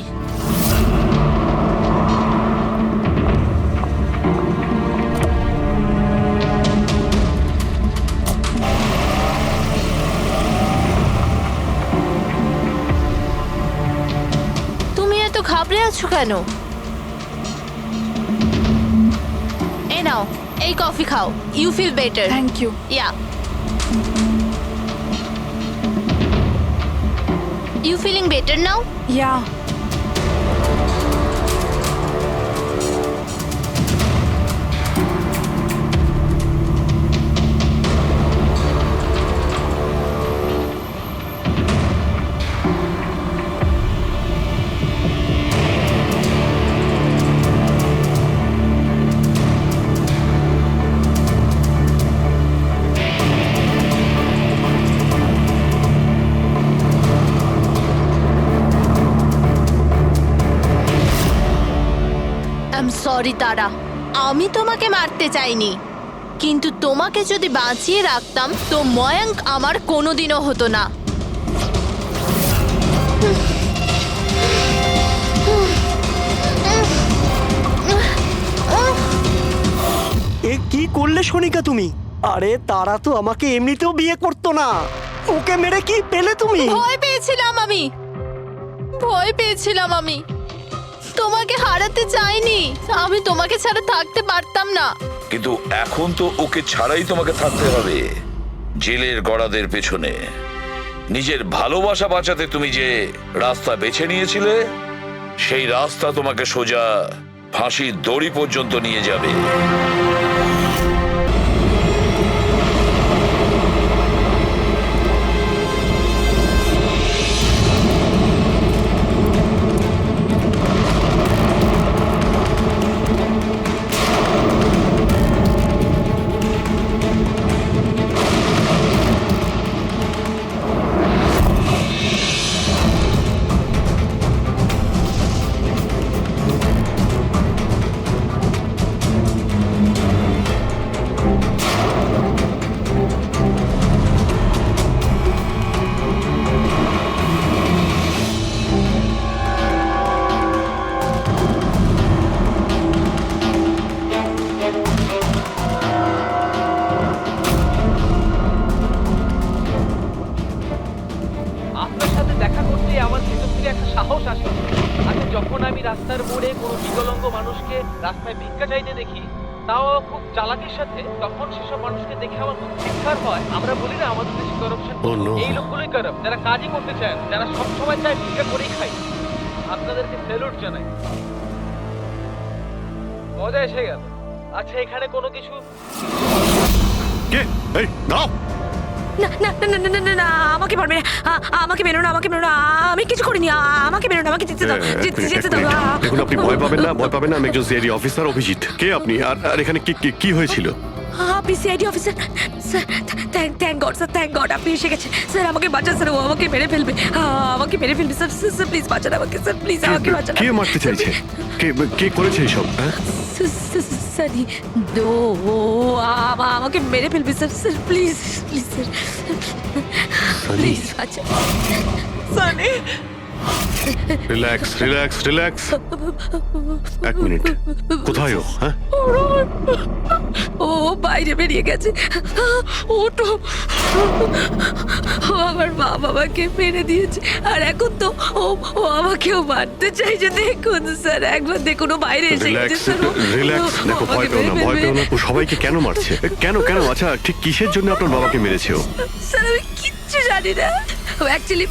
[SPEAKER 6] তুমি এত ঘাবড়ে আছো কেন? এই নাও, এই কফি খাও, you feel better.
[SPEAKER 1] Thank you.
[SPEAKER 6] Yeah, you feeling better now?
[SPEAKER 1] Yeah.
[SPEAKER 6] Sorry Tara, আমি তোমাকে মারতে চাইনি, কিন্তু তোমাকে যদি বাঁচিয়ে রাখতাম তো ময়াঙ্ক আমার কোনোদিনও হতো না।
[SPEAKER 3] এ কি করলে সোনিকা তুমি? আরে তারা তো আমাকে এমনিতেও বিয়ে করতো না, ওকে মেরে কি পেলে তুমি?
[SPEAKER 6] ভয় পেয়েছিলাম আমি তোমাকে হারাতে চাইনি। আমি তোমাকে ছাড়া থাকতে পারতাম না।
[SPEAKER 7] কিন্তু এখন তো ওকে ছাড়াই তোমাকে থাকতে হবে জেলের গড়াদের পেছনে। নিজের ভালোবাসা বাঁচাতে তুমি যে রাস্তা বেছে নিয়েছিলে, সেই রাস্তা তোমাকে সোজা ফাঁসির দড়ি পর্যন্ত নিয়ে যাবে।
[SPEAKER 2] আপনার সাথে দেখা করতে আমার ভিতর থেকে একটা সাহস আসে। যখন আমি রাস্তার মোড়ে কোনো বিকলাঙ্গ মানুষকে রাস্তায় ভিক্ষা চাইতে দেখি, তাও খুব চালাকির সাথে, তখন সেসব মানুষকে দেখে আমার খুব চিৎকার হয়। আমরা বলি না আমাদের দেশে করাপশন, এই লোকগুলোই কারাপ্ট, যারা কাজই করতে চায় না, যারা সবসময় চায় ভিক্ষা করেই খাই। আপনাদেরকে স্যালুট জানাই, মজা এসে গেল। আচ্ছা, এখানে কোনো কিছু
[SPEAKER 12] কে? এই দাও।
[SPEAKER 10] না না না না না না না আমাকে পারবে না, আমাকে বেরো না, আমাকে বেরো না, আমি কিছু করিনি, আমাকে বেরো না, আমাকে যেতে দাও, যেতে দাও।
[SPEAKER 12] দেখুন, আপনি ভয় পাবেন না, ভয় পাবেন না। আমি একজন সিআইডি অফিসার, অভিজিৎ। কে আপনি? আর এখানে কি হয়েছিল?
[SPEAKER 10] আপনি CID officer? Sir, thank god sir, thank god আপনি এসে গেছেন। স্যার আমাকে বাঁচান স্যার, ও আমাকে মেরে ফেলবে, আমাকে মেরে ফেলবে স্যার। স্যার প্লিজ বাঁচান আমাকে স্যার, প্লিজ আমাকে বাঁচান।
[SPEAKER 12] কে মারতে চাইছে? কে করেছে এইসব? হ্যাঁ,
[SPEAKER 10] সানি দো, আমাকে মেরে ফেলবে sir. Sir please please sir, please বাঁচান। Sunny
[SPEAKER 12] relax relax relax. এক মিনিট, কোথায় ও? হ্যাঁ,
[SPEAKER 10] ও বাইরে বেরিয়ে গেছে। ওটো, ও আমার মা বাবাকে মেরে দিয়েছে, আর এখন তো ও আমাকেও মারতে চাইছে। দেখুন স্যার, একবার দেখুন, ও বাইরে এসে গেছে
[SPEAKER 12] রিল্যাক্স
[SPEAKER 10] স্যার।
[SPEAKER 12] রিল্যাক্স। দেখো, ভয় পেও না, ভয় পেও না। ও সবাইকে কেন মারছে? কেন? আচ্ছা, ঠিক কিসের জন্য আপনার বাবাকে মেরেছে ও?
[SPEAKER 10] স্যার আমি কিচ্ছু জানি না। অ্যাকচুয়ালি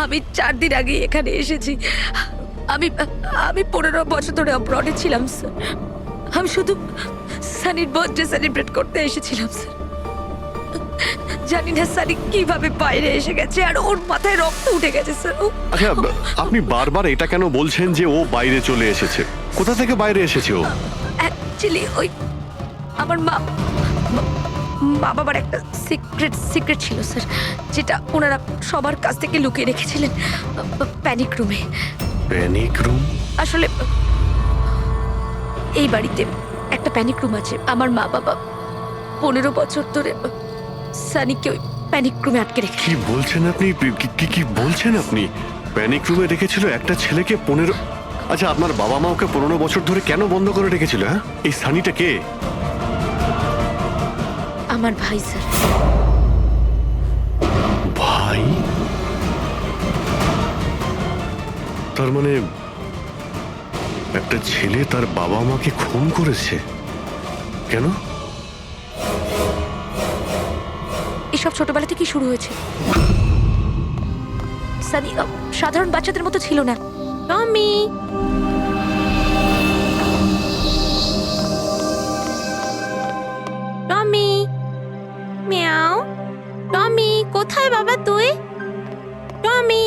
[SPEAKER 10] আমি 4 দিন আগে এখানে এসেছি। আমি 15 বছর ধরে অব্রডে ছিলাম স্যার। আমি শুধু সানির বার্থডে সেলিব্রেট করতে এসেছিলাম স্যার। জানি না সানি কিভাবে বাইরে এসে গেছে, আর ওর মাথায় রক্ত উঠে গেছে স্যার।
[SPEAKER 12] আচ্ছা, আপনি বারবার এটা কেন বলছেন যে ও বাইরে চলে এসেছে? কোথা থেকে বাইরে এসেছে ও?
[SPEAKER 10] অ্যাকচুয়ালি ওই আমার মা বাবার একটা সিক্রেট ছিল স্যার, যেটা ওনারা সবার কাছ থেকে লুকিয়ে রেখেছিলেন প্যানিক রুমে।
[SPEAKER 12] Panic room?
[SPEAKER 10] আসলে এই বাড়িতে একটা প্যানিক রুম আছে। আমার মা বাবা 15 বছর ধরে সানিকে ওই প্যানিক রুমে আটকে রেখে।
[SPEAKER 12] কি বলছেন আপনি? কি বলছেন আপনি? প্যানিক রুমে রেখেছিল একটা ছেলেকে 15? আচ্ছা, আপনার বাবা মা ওকে 15 বছর ধরে কেন বন্ধ করে রেখেছিল? হ্যাঁ, এই সানিটা কে?
[SPEAKER 10] আমার ভাই স্যার।
[SPEAKER 12] ভাই? তার মানে একটা ছেলে তার বাবা মাকে খুন করেছে? কেন?
[SPEAKER 10] এসব ছোটবেলা থেকে শুরু হয়েছে। সানি সাধারণ বাচ্চাদের মতো ছিল না। টমি, টমি, মিয়াও। টমি কোথায় বাবা তুই? টমি,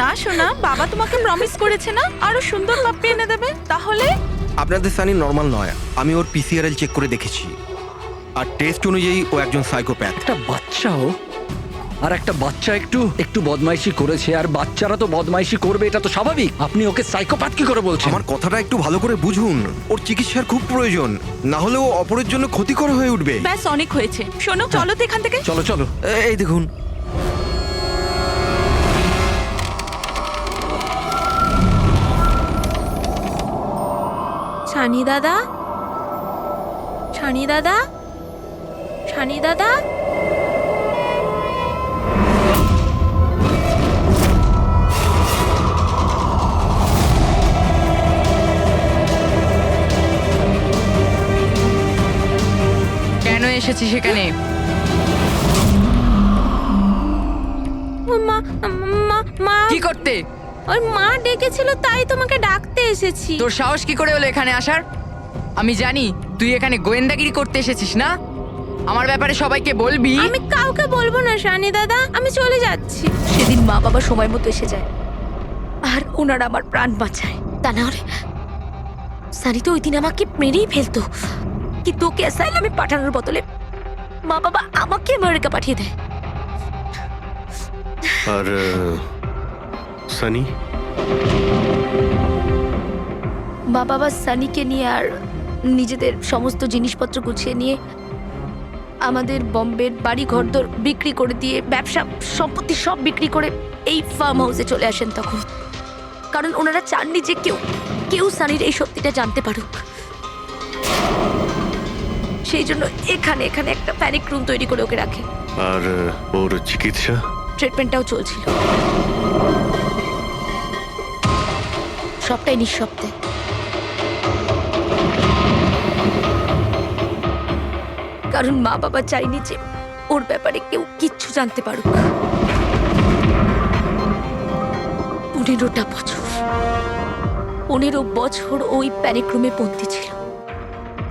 [SPEAKER 1] না শোনা, বাবা তোমাকে প্রমিস করেছে না আরো সুন্দর পাপ্পি এনে দেবে। তাহলে
[SPEAKER 15] আপনাদের সানি নর্মাল নয়, আমি ওর পিসিআরএল চেক করে দেখেছি, আর টেস্ট অনুযায়ী ও একজন সাইকোপ্যাথ।
[SPEAKER 16] একটা বাচ্চাও, আর একটা বাচ্চা একটু বদমাইশি করেছে, আর বাচ্চারা তো বদমাইশি করবে, এটা তো স্বাভাবিক। আপনি ওকে সাইকোপ্যাথ কি করে বলছেন?
[SPEAKER 15] আমার কথাটা একটু ভালো করে বুঝুন, ওর চিকিৎসার খুব প্রয়োজন, না হলে ও অপরের জন্য ক্ষতিকর হয়ে উঠবে।
[SPEAKER 1] ব্যাস অনেক হয়েছে, শোনো চলো তো এখান থেকে।
[SPEAKER 16] চলো চলো।
[SPEAKER 15] এই দেখুন,
[SPEAKER 10] ছানি দাদা, ছানি দাদা, ছানি দাদা।
[SPEAKER 1] কেন এসেছি সেখানে? কি করতে?
[SPEAKER 10] ওই মা ডেকেছিল, তাই তোমাকে ডাকতে এসেছি।
[SPEAKER 1] তোর সাহস কি করে হলো এখানে আসার? আমি জানি তুই এখানে গোয়েন্দাগিরি করতে এসেছিস না। আমার ব্যাপারে সবাইকে বলবি।
[SPEAKER 10] আমি কাউকে বলবো না সানি দাদা, আমি চলে যাচ্ছি। সেদিন মা বাবা সময় মতো এসে যায়, আর ওনারা আমার প্রাণ বাঁচায়। তা না হলে সানি তো ওই দিন আমাকে মেরেই ফেলতো, কিন্তু ওকে অ্যাসাইলামে পাঠানোর বদলে মা বাবা আমাকে আমেরিকা পাঠিয়ে দেয়।
[SPEAKER 12] আর সানি,
[SPEAKER 10] মা বাবা সানিকে নিয়ে আর নিজেদের সমস্ত জিনিসপত্র গুছিয়ে নিয়ে আমাদের বম্বের বাড়ি ঘরদোর বিক্রি করে দিয়ে ব্যবসা সম্পত্তি সব বিক্রি করে এই ফার্ম হাউসে চলে আসেন তখন। কারণ ওনারা চাননি যে কেউ সানির এই সত্যিটা জানতে পারুক। সেই জন্য এখানে একটা প্যানিক রুম তৈরি করে ওকে রাখে।
[SPEAKER 12] আর ওর চিকিৎসা?
[SPEAKER 10] ট্রিটমেন্টটাও চলছিল, সবটাই নিঃশব্দে। কারণ মা বাবা চাইনি যে ওর ব্যাপারে কেউ কিচ্ছু জানতে পারুক। 15 বছর ওই প্যানিক রুমে বন্দী ছিল।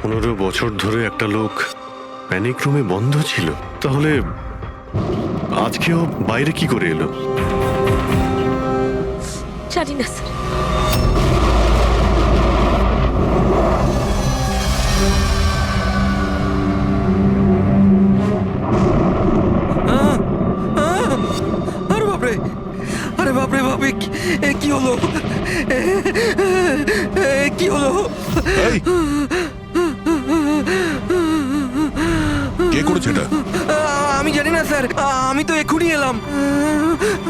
[SPEAKER 12] 15 বছর ধরে একটা লোক প্যানিক রুমে বন্ধ ছিল, তাহলে আজকেও বাইরে কি করে এলো?
[SPEAKER 10] জানি না স্যার।
[SPEAKER 15] আরে বাপরে, আরে বাপরে বাপরে, কি হলো? কি হলো?
[SPEAKER 5] কে করেছে এটা?
[SPEAKER 15] আমি জানি না স্যার, আমি তো এক্ষুনি এলাম।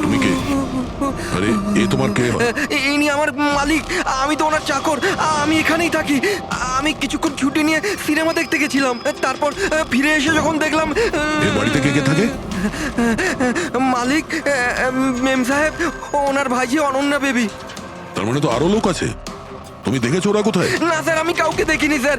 [SPEAKER 5] তুমি কে? আরে এ তোমার কে?
[SPEAKER 15] ইনি আমার মালিক, আমি তো ওনার চাকর। আমি এখানেই থাকি। আমি কিছুক্ষণ ছুটি নিয়ে সিনেমা দেখতে গেছিলাম, তারপর ফিরে এসে যখন দেখলাম
[SPEAKER 5] এ বাড়িতে কে কে থাকে?
[SPEAKER 15] মালিক, মেম সাহেব, ওনার ভাইজি অনন্যা বেবি।
[SPEAKER 5] তার মানে তো আরো লোক আছে। তুমি দেখেছো ওরা কোথায়?
[SPEAKER 15] না স্যার, আমি কাউকে দেখিনি স্যার।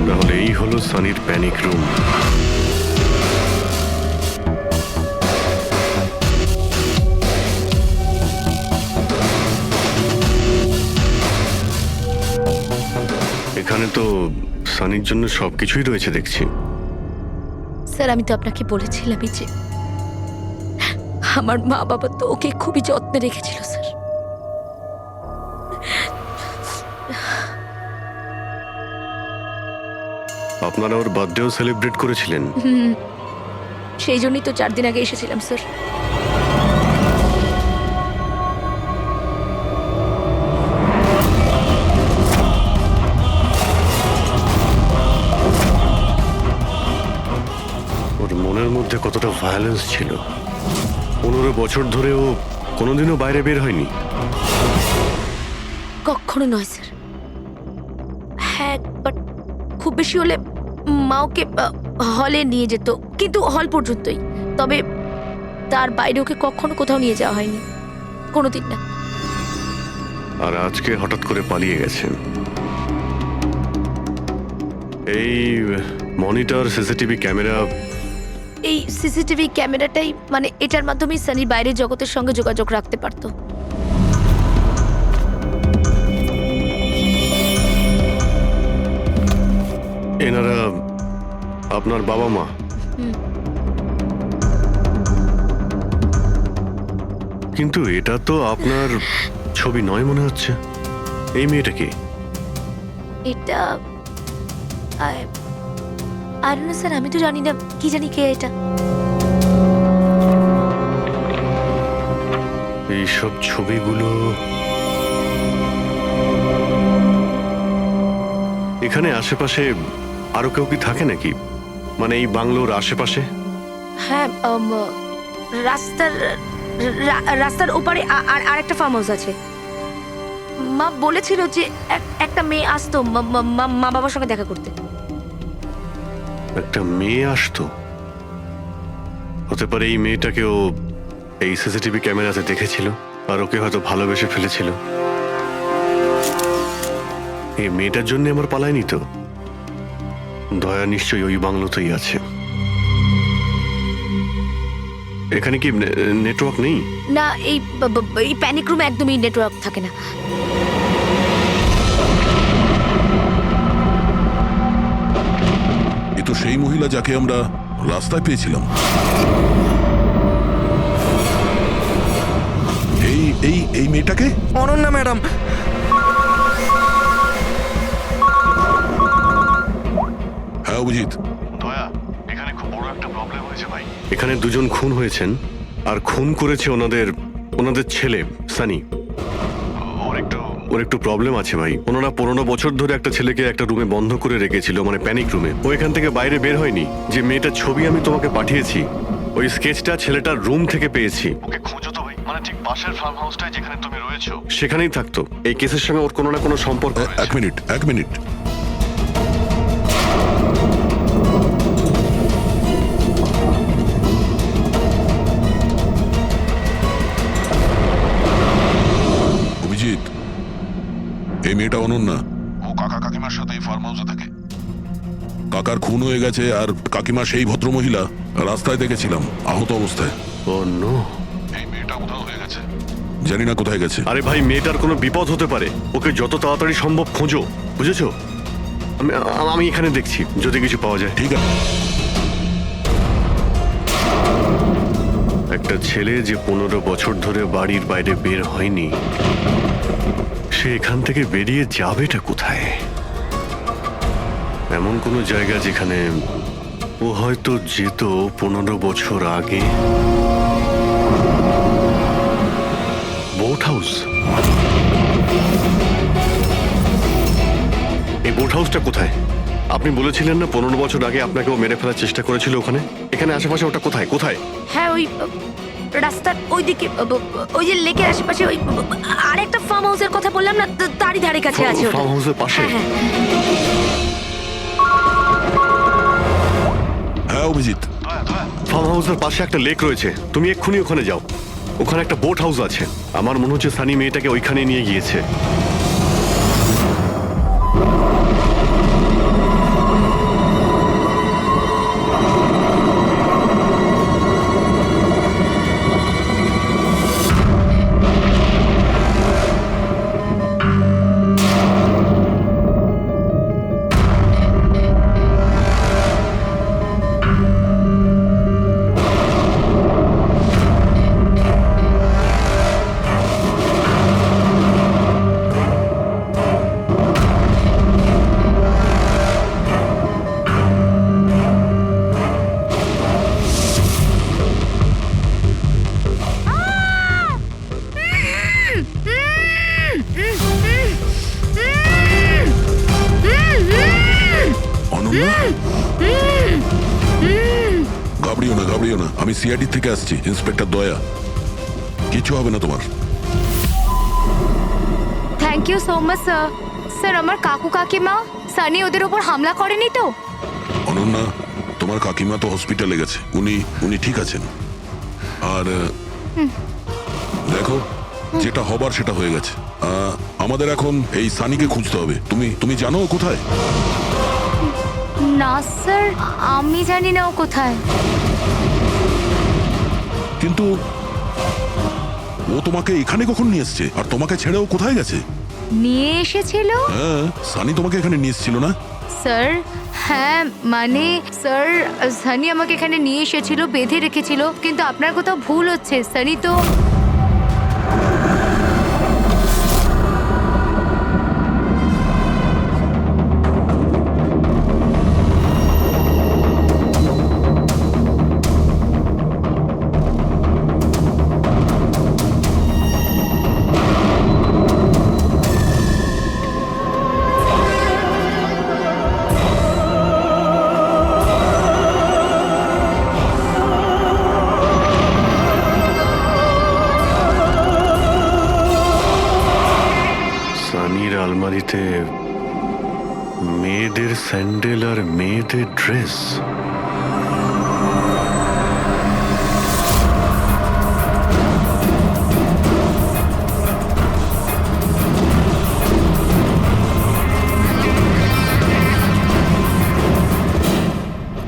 [SPEAKER 12] তাহলে এই হলো সানির প্যানিক রুম। এখানে তো সানির জন্য সবকিছুই রয়েছে দেখছি।
[SPEAKER 10] স্যার, আমি তো আপনাকে বলেছিলামই যে আমার মা বাবা তো ওকে খুবই যত্নে রেখেছিল স্যার।
[SPEAKER 12] আপনারা ওর বার্থডেও সেলিব্রেট করেছিলেন?
[SPEAKER 10] সেই জন্যই তো 4 দিন আগে এসেছিলাম স্যার।
[SPEAKER 12] ওর মনের মধ্যে কতটা ভায়োলেন্স ছিল। 15 বছর ধরে ও কোনোদিনও বাইরে বের হয়নি।
[SPEAKER 10] কখনো নয় স্যার। হ্যাঁ, বাট খুব বেশি হলে মা ওকে হলে নিয়ে যেত, কিন্তু হল পর্যন্তই। তবে তার বাইরে ওকে কখনো কোথাও নিয়ে যাওয়া হয়নি, কোনোদিন না।
[SPEAKER 12] আর আজকে হঠাৎ করে পালিয়ে গেছেন। এই মনিটর, সিসিটিভি ক্যামেরা,
[SPEAKER 10] এই সিসিটিভি ক্যামেরাটাই মানে এটার মাধ্যমেই সানি বাইরের জগতের সঙ্গে যোগাযোগ রাখতে পারতো।
[SPEAKER 12] এনারা আপনার বাবা মা? কিন্তু এটা তো আপনার ছবি নয় মনে হচ্ছে। এই মেয়েটা কি?
[SPEAKER 10] এটা আর না স্যার, আমি তো জানি না, কি জানি কে এটা।
[SPEAKER 12] এইসব ছবিগুলো এখানে আশেপাশে আরো কেউ কি থাকে নাকি? মানে এই বাংলোর আশেপাশে?
[SPEAKER 10] হ্যাঁ, রাস্তার ওপারে আর একটা ফার্ম হাউস আছে। মা বলেছিল যে একটা মেয়ে আসতো মা বাবার সঙ্গে দেখা করতে।
[SPEAKER 12] একটা মেয়ে আসতো? হতে পারে এই মেয়েটাকেও এই সিসিটিভি ক্যামেরাতে দেখেছিল আর ওকে হয়তো ভালোবেসে ফেলেছিল। এই মেয়েটার জন্য আমার পালায়নি তো। দয়া নিশ্চয়ই ওই বাংলোতেই আছে। এখানে কি নেটওয়ার্ক নেই?
[SPEAKER 10] না, এই প্যানিক রুমে একদমই নেটওয়ার্ক থাকে না।
[SPEAKER 5] সেই মহিলা যাকে আমরা রাস্তায় পেয়েছিলাম। এই এই এই মেয়েটাকে?
[SPEAKER 15] অনন্যা ম্যাডাম।
[SPEAKER 5] হ্যাঁ অভিজিৎ।
[SPEAKER 12] এখানে খুব বড় একটা প্রবলেম হয়েছে ভাই। এখানে দুজন খুন হয়েছেন, আর খুন করেছে ওনাদের ছেলে সানি। ওর একটু প্রবলেম আছে ভাই। ওনারা 15 বছর ধরে একটা ছেলেকে একটা রুমে বন্ধ করে রেখেছিল, মানে প্যানিক রুমে। ও এখান থেকে বাইরে বের হয়নি। যে মেয়েটার ছবি আমি তোমাকে পাঠিয়েছি, ওই স্কেচটা ছেলেটার রুম থেকে পেয়েছি। ওকে খোঁজো তো ভাই, মানে ঠিক পাশের ফার্ম হাউসটায় যেখানে তুমি রয়েছো সেখানেই থাকতো। এই কেসের সঙ্গে ওর কোনো না কোনো সম্পর্ক।
[SPEAKER 5] এক মিনিট। অভিজিৎ, এই মেয়েটা অনন্যা। ও কাকা কাকিমার সাথে ফার্ম হাউসে থাকে। কাকার খুন হয়ে গেছে, আর কাকিমা সেই ভদ্রমহিলা রাস্তায় দেখেছিলাম আহত অবস্থায়।
[SPEAKER 12] ও নো।
[SPEAKER 5] এই মেয়েটা কোথাও হয়ে গেছে, জানি না কোথায় গেছে।
[SPEAKER 12] আরে ভাই, মেয়েটার কোনো বিপদ হতে পারে। ওকে যত তাড়াতাড়ি সম্ভব খোঁজো, বুঝেছো? আমি এখানে দেখছি, যদি কিছু পাওয়া যায়।
[SPEAKER 5] ঠিক আছে।
[SPEAKER 12] একটা ছেলে যে 15 বছর ধরে বাড়ির বাইরে বের হয়নি, সে এখান থেকে বেরিয়ে যাবেটা কোথায়? এমন কোনো জায়গা যেখানে ও হয়তো যেত 15 বছর আগে। Boat house. এই বোট হাউসটা কোথায়? আপনি বলেছিলেন না 15 বছর আগে আপনাকে ও মেরে ফেলার চেষ্টা করেছিল ওখানে? এখানে আশেপাশে ওটা কোথায়?
[SPEAKER 10] হ্যাঁ, ওই রাস্তার ওইদিকে, ওই যে লেকের আশেপাশে, ওই আরেকটা ফার্ম হাউসের কথা বললাম না, তারই ধারে কাছে আছে।
[SPEAKER 12] ফার্ম হাউসের পাশে?
[SPEAKER 5] হ্যাঁ অভিজিৎ,
[SPEAKER 12] ফার্ম হাউসের পাশে একটা লেক রয়েছে। তুমি এক্ষুনি ওখানে যাও। ওখানে একটা বোট হাউস আছে। আমার মনে হচ্ছে সানি মেয়েটাকে ওইখানে নিয়ে গিয়েছে।
[SPEAKER 5] ঘাবড়িও না, আমি সিআইডি থেকে আসছি, ইন্সপেক্টর দয়া। কিছু হবে না তোমার।
[SPEAKER 17] Thank you so much sir. Sir, আমার কাকু কাকিমা সানি ওদের উপর হামলা করেনি তো?
[SPEAKER 5] অনন্যা, তোমার কাকিমা তো হসপিটালে গেছে, উনি ঠিক আছেন। আর দেখো, যেটা হবার সেটা হয়ে গেছে। আমাদের এখন এই সানিকে খুঁজতে হবে। তুমি জানো ও কোথায়?
[SPEAKER 17] না স্যার, আমি জানি না ও কোথায়।
[SPEAKER 5] কিন্তু ও তোমাকে এখানে কখন নিয়ে এসছে, আর তোমাকে ছেড়ে ও কোথায় গেছে?
[SPEAKER 17] নিয়ে এসেছিল?
[SPEAKER 5] হ্যাঁ, সানি তোমাকে এখানে নিয়ে এসেছিল না?
[SPEAKER 17] স্যার, হ্যাঁ মানে স্যার, সানি আমাকে এখানে নিয়ে এসেছিল, বেঁধে রেখেছিল। কিন্তু আপনার কোথাও ভুল হচ্ছে। সানি তো
[SPEAKER 12] আলমারিতে মেয়েদের স্যান্ডেল আর মেয়েদের ড্রেস।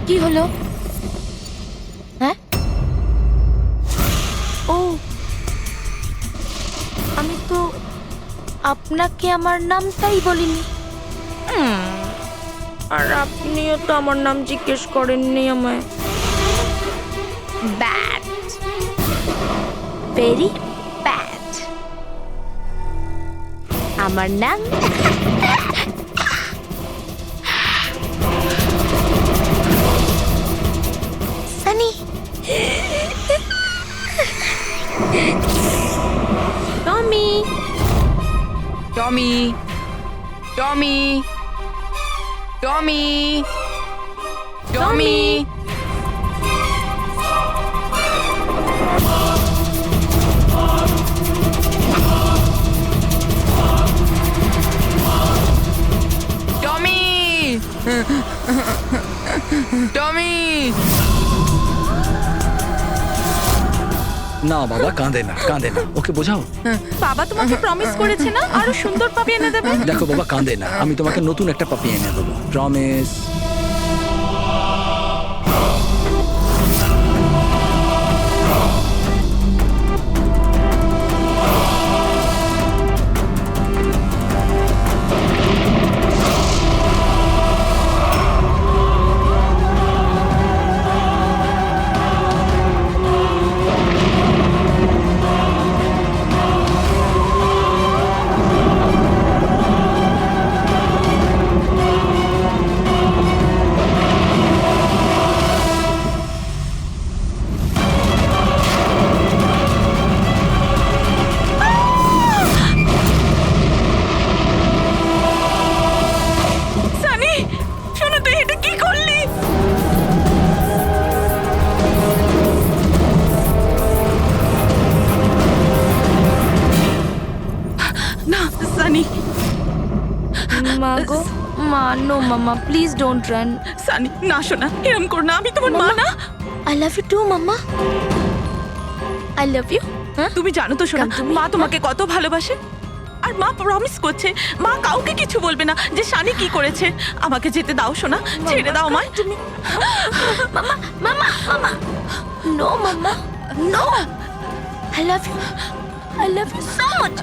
[SPEAKER 17] কি হলো? হ্যাঁ, ও আমি তো আপনাকে আমার নামটাই বলিনি।
[SPEAKER 10] আর আপনিও তো আমার নাম জিজ্ঞেস করেননি আমায়। Bad, very bad. আমার নাম সানি। টমি,
[SPEAKER 1] টমি, টমি, টমি, টমি। টমি, টমি।
[SPEAKER 16] না বাবা, কাঁদে না, কাঁদে না, ওকে বোঝাও।
[SPEAKER 6] বাবা তোমাকে প্রমিস করেছে না আরো সুন্দর পাপি এনে দেবে।
[SPEAKER 16] দেখো বাবা, কাঁদে না, আমি তোমাকে নতুন একটা পাপি এনে দেবো, প্রমিস।
[SPEAKER 6] সানি, শোনো, তুই এটা কি করলি? না সানি,
[SPEAKER 10] মা গো, মা, নো মামা, প্লিজ ডোন্ট রান।
[SPEAKER 6] সানি না, শোনা, এরম কর না, আমি তোমার মা না।
[SPEAKER 10] আই লাভ ইউ টু মামা, আই লাভ ইউ।
[SPEAKER 6] তুমি জানো তো শোনা, মা তোমাকে কত ভালোবাসে। আর মা প্রমিস করছে মা কাউকে কিছু বলবে না যে শানি কি করেছে। আমাকে যেতে দাও শোনা, ছেড়ে দাও আমায়।
[SPEAKER 10] মামা, মামা, মামা, নো মামা, no, I love you, I love you so much.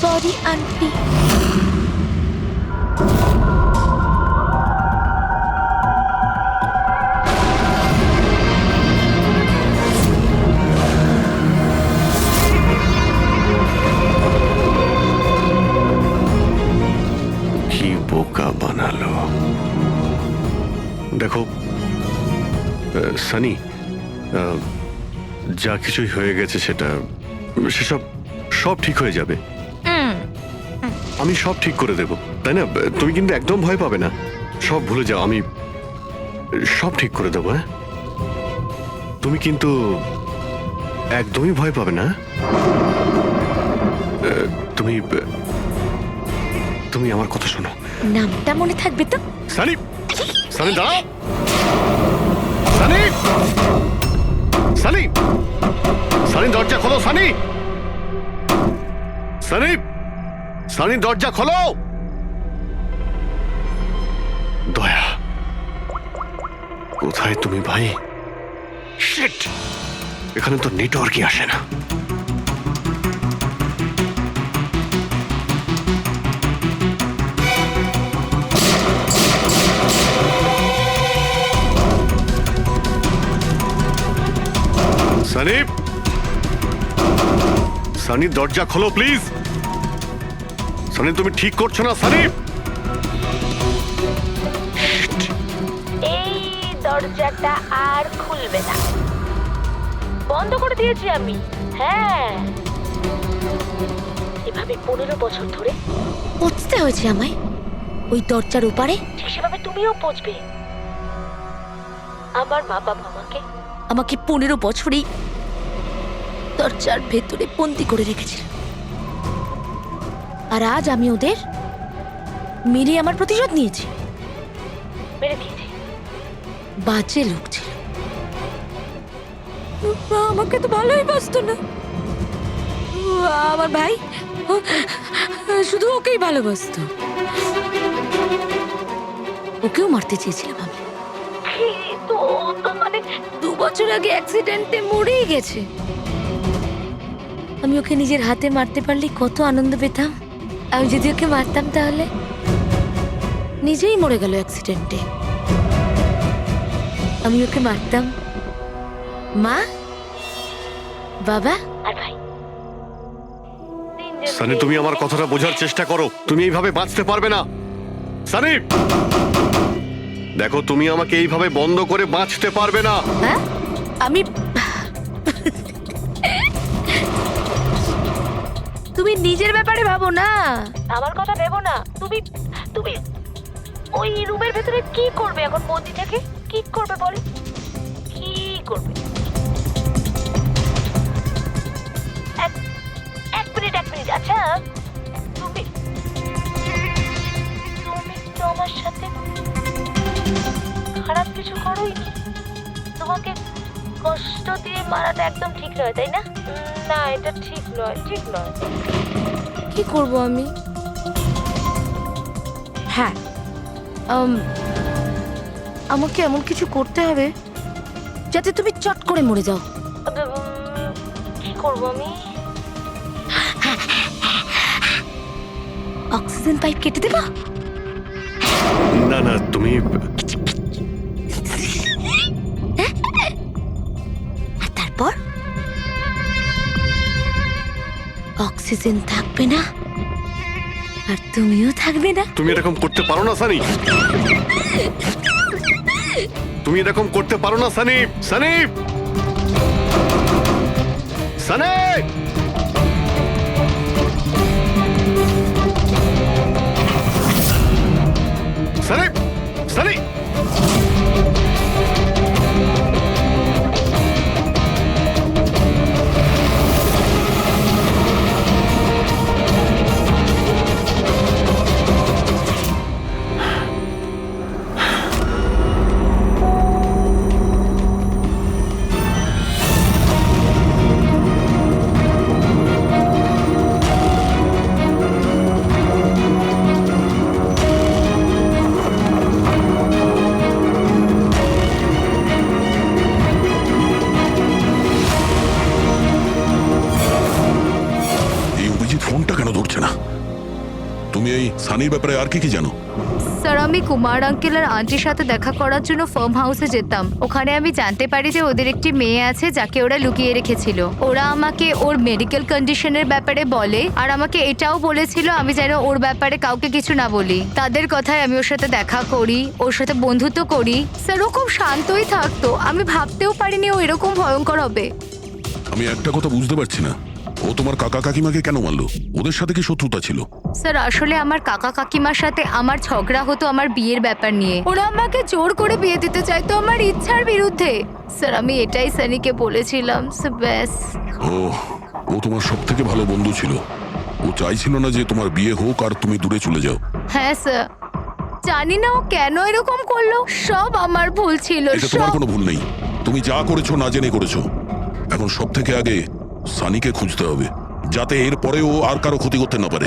[SPEAKER 10] Sorry aunty.
[SPEAKER 12] কি বোকা বানালো। দেখো সানি, যা কিছুই হয়ে গেছে সেসব সব ঠিক হয়ে যাবে। আমি সব ঠিক করে দেব, তাই না? তুমি কিন্তু একদম ভয় পাবে না, সব ভুলে যাও, আমি সব ঠিক করে দেবো। হ্যাঁ, তুমি কিন্তু একদমই ভয় পাবে না। তুমি তুমি আমার কথা শোনো।
[SPEAKER 10] নামটা মনে থাকবে তো?
[SPEAKER 12] সানি, সানি দাঁড়াও। সানি, সানি, সানি দরজা খোলো। সানি, সানি, সানি দরজা খোলো। দয়া, কোথায় তুমি ভাই? শিট, এখানে তো নেটওয়ার্কই আসে না। সানি, সানি দরজা খোলো প্লিজ। সানি, তুমি ঠিক করছো না সানি।
[SPEAKER 10] এই দরজাটা আর খুলবে না, বন্ধ করে দিয়েছি আমি। হ্যাঁ, এভাবে 15 বছর ধরে পৌঁছতে হয়েছে আমায় ওই দরজার ওপারে। সেভাবে তুমিও পৌঁছবে। আমার মা বাবা আমাকে 15 বছরই দরজার ভেতরে বন্দি করে রেখেছিল, আর আজ আমি ওদের মেরে আমার প্রতিশোধ নিয়েছি, মেরে দিয়েছি। বাজে লোক ছিল। আমাকে তো ভালোই বাসতো না। আমার ভাই শুধু ওকেই ভালোবাসতো। ওকেও মারতে চেয়েছিলাম আমি, কিন্তু ও তো মানে 2 বছর আগে অ্যাক্সিডেন্টে মরেই গেছে। আমি ওকে নিজের হাতে মারতে পারলে কত আনন্দ পেতাম। আমি যদি ওকে মারতাম তাহলে নিজেই মরে গেল অ্যাক্সিডেন্টে। আমি ওকে মারতাম, মা, বাবা আর ভাই।
[SPEAKER 12] সানি, তুমি আমার কথাটা বোঝার চেষ্টা করো। তুমি এইভাবে বাঁচতে পারবে না সানি। দেখো, তুমি আমাকে এইভাবে বন্ধ করে বাঁচতে পারবে না।
[SPEAKER 10] হ্যাঁ, আমি তুমি নিজের ব্যাপারে ভাবো না, আমার কথা ভেবো না। তুমি তুমি ওই রুমের ভেতরে কি করবে এখন বন্দি থেকে? কি করবে বল, কি করবে? এক মিনিট। আচ্ছা, তুমি তো আমার সাথে খারাপ কিছু করোই। তোমাকে কষ্ট দিয়ে মারাটা একদম ঠিক নয়, তাই না? না, এটা ঠিক নয়। কি করব আমি? হ্যাঁ, আমাকে এমন কিছু করতে হবে যাতে তুমি চট করে মরে যাও। কি করব আমি? অক্সিজেন পাইপ কেটে দেবো?
[SPEAKER 12] না না, তুমি
[SPEAKER 10] তারপর অক্সিজেন থাকবে না আর তুমিও থাকবে না।
[SPEAKER 12] তুমি এরকম করতে পারো না সানি। তুমি এরকম করতে পারো না সানি। সানি, সানি, সানি, সানি।
[SPEAKER 5] ফোনটা কেন ধরছে না? তুমি এই সানির ব্যাপারে আর কি জানো?
[SPEAKER 17] স্যার, আমি কুমার আঙ্কেল আর আন্টির সাথে দেখা করার জন্য ফার্ম হাউসে যেতাম। ওখানে আমি জানতে পারি যে ওদের একটি মেয়ে আছে যাকে ওরা লুকিয়ে রেখেছিল। ওরা আমাকে ওর মেডিকেল কন্ডিশনের ব্যাপারে বলে আর আমাকে এটাও বলেছিল আমি যেন ওর ব্যাপারে কাউকে কিছু না বলি। তাদের কথায় আমি ওর সাথে দেখা করি, ওর সাথে বন্ধুত্ব করি। স্যার, ও খুব শান্তই থাকতো। আমি ভাবতেও পারিনি ও এরকম ভয়ঙ্কর হবে।
[SPEAKER 5] আমি একটা কথা বুঝতে পারছি না, ও তোমার কাকা কাকিমাকে কেন মারলো? ওদের সাথে কি শত্রুতা ছিল?
[SPEAKER 17] স্যার, আসলে আমার কাকা কাকিমার সাথে আমার ঝগড়া হতো আমার বিয়ের ব্যাপার নিয়ে। ওরা আমাকে জোর করে বিয়ে দিতে চাইতো আমার ইচ্ছার বিরুদ্ধে। স্যার, আমি এটাই সানিকে বলেছিলাম। ব্যাস।
[SPEAKER 5] ও তোমার সব থেকে ভালো বন্ধু ছিল। ও চাইছিল না যে তোমার বিয়ে হোক আর তুমি দূরে চলে যাও।
[SPEAKER 17] হ্যাঁ স্যার, জানি না ও কেন এরকম করলো। সব আমার ভুল ছিল।
[SPEAKER 5] এটা তোমার কোনো ভুল নেই। তুমি যা করেছো না জেনে করেছো। এখন সব থেকে আগে সানিকে খুঁজতে হবে, যাতে এর পরে ও আর কারো ক্ষতি করতে না পারে।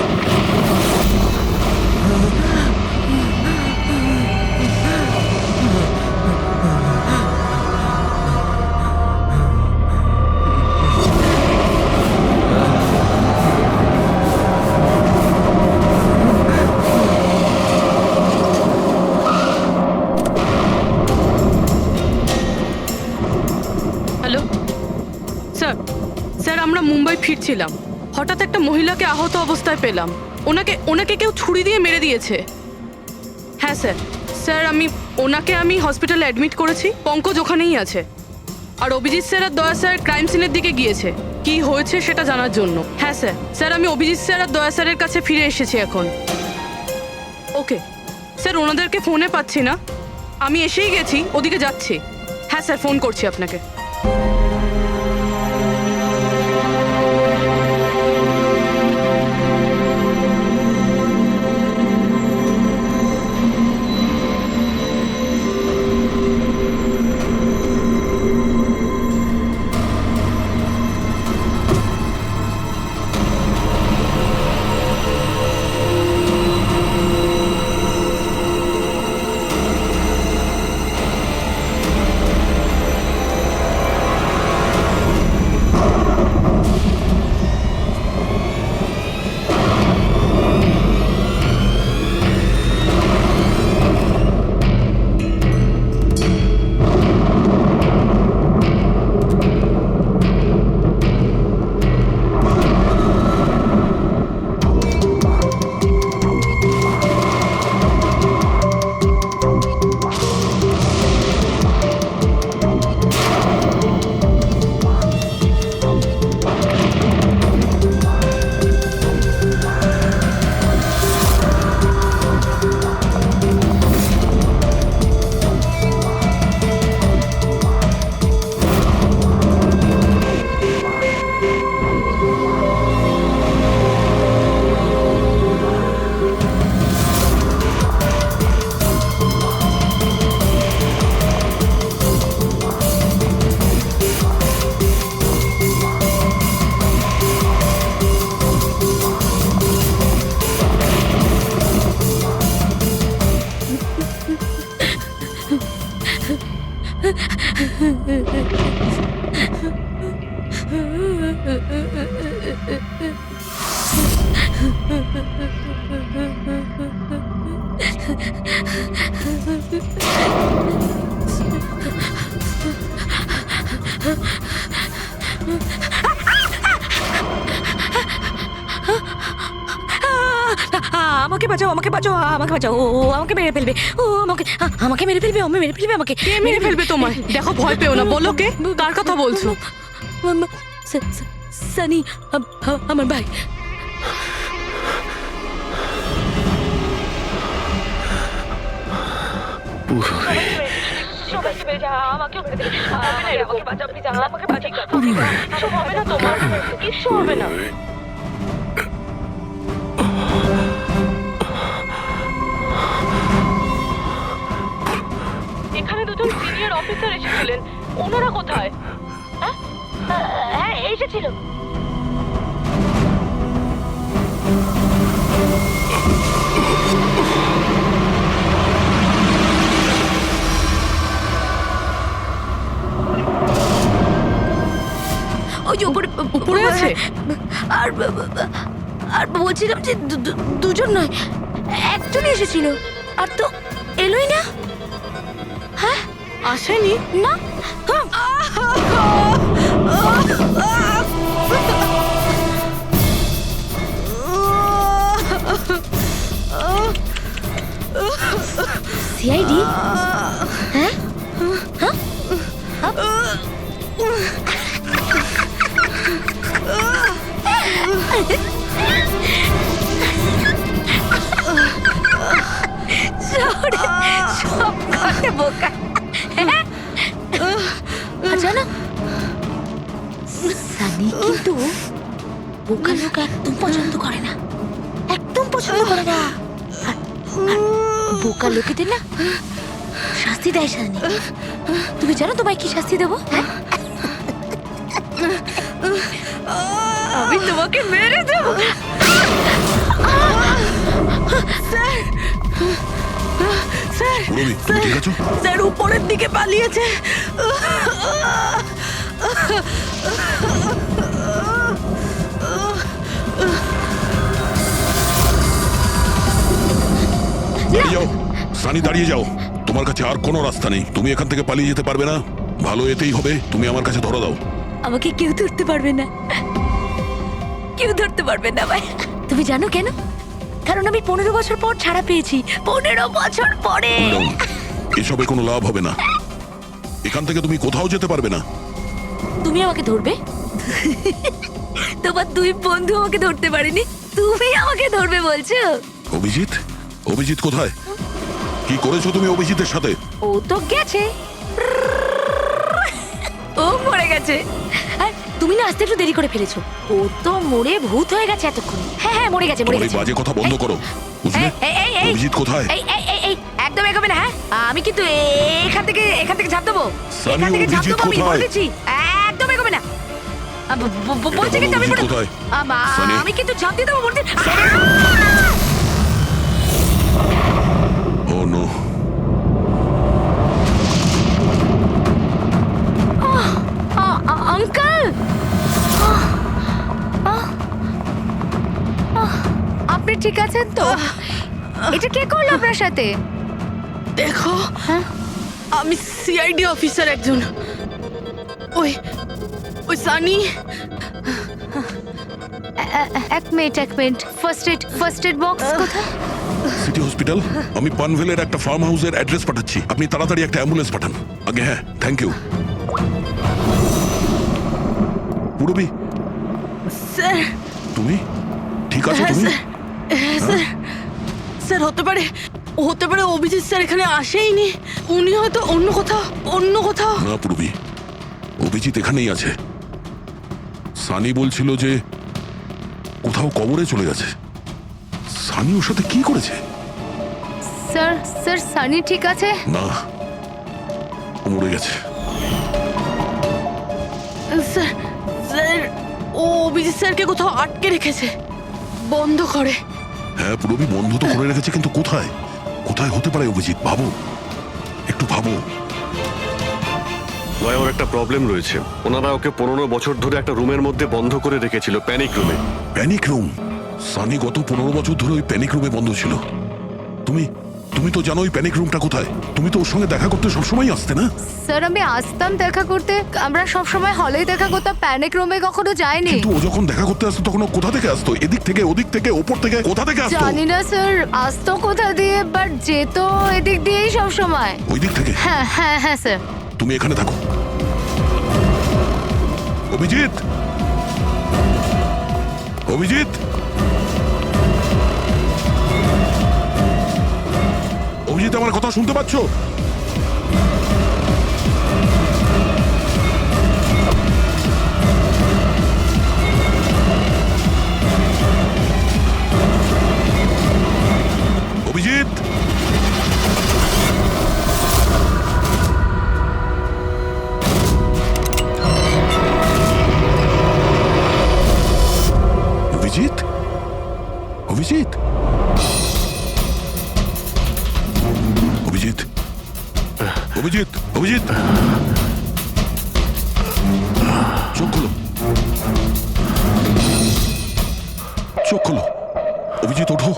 [SPEAKER 9] হ্যালো স্যার, আমরা মুম্বাই ফিরছিলাম। হঠাৎ একটা মহিলাকে আহত অবস্থায় পেলাম। ওনাকে কেউ ছুরি দিয়ে মেরে দিয়েছে। হ্যাঁ স্যার, আমি হসপিটালে অ্যাডমিট করেছি। পঙ্কজ ওখানেই আছে। আর অভিজিৎ স্যার আর দয়া স্যার ক্রাইম সিনের দিকে গিয়েছে কি হয়েছে সেটা জানার জন্য। হ্যাঁ স্যার, আমি অভিজিৎ স্যার আর দয়া স্যারের কাছে ফিরে এসেছি এখন। ওকে স্যার, ওনাদেরকে ফোনে পাচ্ছি না। আমি এসেই গেছি, ওদিকে যাচ্ছি। হ্যাঁ স্যার, ফোন করছি আপনাকে।
[SPEAKER 10] আমাকে বাঁচাও, আমাকে বাঁচাও, আমাকে বাঁচাও। ও আমাকে মেরে ফেলবে, ও আমাকে মেরে ফেলবে, আমি মেরে ফেলবে আমাকে।
[SPEAKER 9] কে মেরে ফেলবে তোমায়? দেখো, ভয় পেও না, বলো কে, কার কথা বলছো?
[SPEAKER 10] সানি, আমার ভাই।
[SPEAKER 9] এখানে দুজন সিনিয়র অফিসার এসেছিলেন, ওনারা কোথায়?
[SPEAKER 10] হ্যাঁ, এসেছিল। ওই যে উপরে
[SPEAKER 9] উপরে আছে?
[SPEAKER 10] আর আর বলছিলাম যে দুজন নয়, একজনই এসেছিল, আর তো এলোই না। হ্যাঁ,
[SPEAKER 9] আসেনি
[SPEAKER 10] না। সিআইডি? হ্যাঁ, সব কথা বোকা। জানো, সানি কিন্তু বোকা লোক একদম পছন্দ করে না, একদম পছন্দ করে না। আর বোকা লোকেদের না শাস্তি দেয় সানি। তুমি জানো তোমায় কি শাস্তি দেবো? আমি তোমাকে মেরে দেবো। স্যার উপরের দিকে পালিয়েছে।
[SPEAKER 5] দাঁড়িয়ে যাও সানি, দাঁড়িয়ে যাও। তোমার কাছে আর কোনো রাস্তা নেই, তুমি এখান থেকে পালিয়ে যেতে পারবে না। ভালো এতেই হবে, তুমি আমার কাছে ধরা দাও।
[SPEAKER 10] আমাকে কেউ ধরতে পারবে না, কেউ ধরতে পারবে না ভাই। তুমি জানো কেন? কারণ আমি 15 বছর পর ছাড়া পেয়েছি। 15 বছর পরে।
[SPEAKER 5] এসবে কোনো লাভ হবে না, এখান থেকে তুমি কোথাও যেতে পারবে না।
[SPEAKER 10] তুমি আমাকে ধরবে? তোমার দুই বন্ধু আমাকে ধরতে পারেনি, তুমি আমাকে ধরবে বলছো?
[SPEAKER 5] অভিজিৎ? অভিজিৎ কোথায়? কি করেছো তুমি অভিজিতের সাথে?
[SPEAKER 10] ও তো গেছে, ও মরে গেছে। আর তুমি না আসতে একটু দেরি করে ফেলেছো। ও তো মরে ভূত হয়ে গেছে এতক্ষণ। হ্যাঁ হ্যাঁ, মরে গেছে, মরে
[SPEAKER 5] তোমার এই
[SPEAKER 10] গেছে।
[SPEAKER 5] বাজে কথা বন্ধ করো, বুঝলে? অভিজিৎ কোথায়?
[SPEAKER 10] এই একদম এগোবে না। হ্যাঁ, আমি কিন্তু এখান থেকে ঝাঁপ দেবো,
[SPEAKER 5] সানি,
[SPEAKER 10] এখান থেকে ঝাঁপ
[SPEAKER 5] অভিজিৎ
[SPEAKER 10] দেবো, আমি
[SPEAKER 5] কোথায়?
[SPEAKER 10] বলেছি। একদম এগোবে না। বলছি কিন্তু আমি
[SPEAKER 5] অভিজিৎ কোথায়? সানি।
[SPEAKER 10] আমি কিন্তু ঝাঁপ দিয়ে দেবো বলছি।
[SPEAKER 5] ও নো।
[SPEAKER 17] আঙ্কেল, আপনি ঠিক আছেন তো? এটা কে করলো আপনার সাথে?
[SPEAKER 9] দেখো, আমি সিআইডি অফিসার একজন। ওই ওই সানি।
[SPEAKER 17] এক মিনিট, ফার্স্ট এড বক্স কোথায়?
[SPEAKER 5] City hospital. আমি পানভেলের একটা ফার্ম হাউসের অ্যাড্রেস পাঠাচ্ছি, আপনি তাড়াতাড়ি একটা অ্যাম্বুলেন্স পাঠান আগে। হ্যাঁ, থ্যাংক ইউ। পুরবি,
[SPEAKER 9] স্যার
[SPEAKER 5] তুমি ঠিক আছো? তুমি
[SPEAKER 9] স্যার হতে পারে অভিজিৎ স্যার এখানে আসেইনি, উনি হয়তো অন্য কোথাও।
[SPEAKER 5] না পুরবি, অভিজিৎ এখানেই আছে। সানি বলছিল যে কোথাও কবরে চলে গেছে। সানি ওর সাথে কি করেছে?
[SPEAKER 17] স্যার সানি ঠিক আছে?
[SPEAKER 5] না, ও মরে গেছে।
[SPEAKER 9] স্যার ও অভিজিৎ স্যারকে কোথাও আটকে রেখেছে, বন্ধ করে।
[SPEAKER 5] হ্যাঁ পুরবি, বন্ধ তো করে রেখেছে, কিন্তু কোথায়? কোথায় হতে পারে অভিজিৎ? ভাবো, একটু ভাবো।
[SPEAKER 12] ভাই, ওর একটা প্রবলেম রয়েছে। ওনারা ওকে 15 বছর ধরে একটা রুমের মধ্যে বন্ধ করে রেখেছিল, প্যানিক রুমে।
[SPEAKER 5] Panic room? সানি গত 15 বছর ধরে ওই প্যানিক রুমে বন্ধ ছিল। তুমি তুমি তো জানো ওই প্যানিক রুমটা কোথায়। তুমি তো ওর সঙ্গে দেখা করতে সবসময় আসতে না?
[SPEAKER 17] স্যার আমি আসতাম দেখা করতে, আমরা সব সময় হলেই দেখা করতাম, প্যানিক রুমে কখনো যাইনি।
[SPEAKER 5] কিন্তু ও যখন দেখা করতে আসতো তখন ও কোথা থেকে আসতো? এদিক থেকে, ওদিক থেকে, ওপর থেকে, কোথা থেকে আসতো?
[SPEAKER 17] জানি না স্যার, আসতো কোথা দিয়ে, বাট যেত এদিক দিয়েই সব সময়।
[SPEAKER 5] ওই দিক থেকে?
[SPEAKER 17] হ্যাঁ হ্যাঁ হ্যাঁ স্যার।
[SPEAKER 5] তুমি এখানে থাকো। অভিজিৎ, অভিজিৎ, অভিজিৎ, আমার কথা শুনতে পাচ্ছো? অভিজিৎ, অভিজিৎ, অভিজিৎ, অভিজিৎ, অভিজিৎ, অভিজিৎ, চোখ খোলো, চোখ খোলো, অভিজিৎ ওঠো।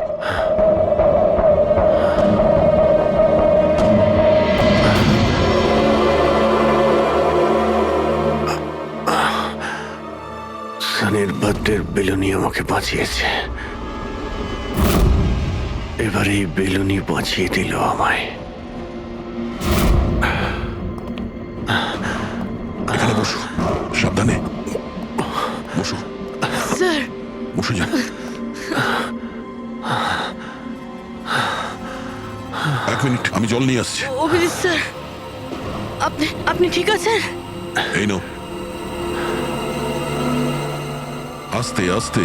[SPEAKER 12] সানির বার্থডের বেলুনি আমাকে বাঁচিয়েছে, এবার এই বেলুনি বাঁচিয়ে দিল আমায়।
[SPEAKER 5] এখানে বসো, সাবধানে বসো।
[SPEAKER 9] স্যার
[SPEAKER 5] বসে যাও। এক মিনিট, আমি জল নিয়ে আসছি।
[SPEAKER 9] অভিজিৎ স্যার, আপনি আপনি ঠিক আছেন?
[SPEAKER 5] এই নাও। আস্তে আস্তে।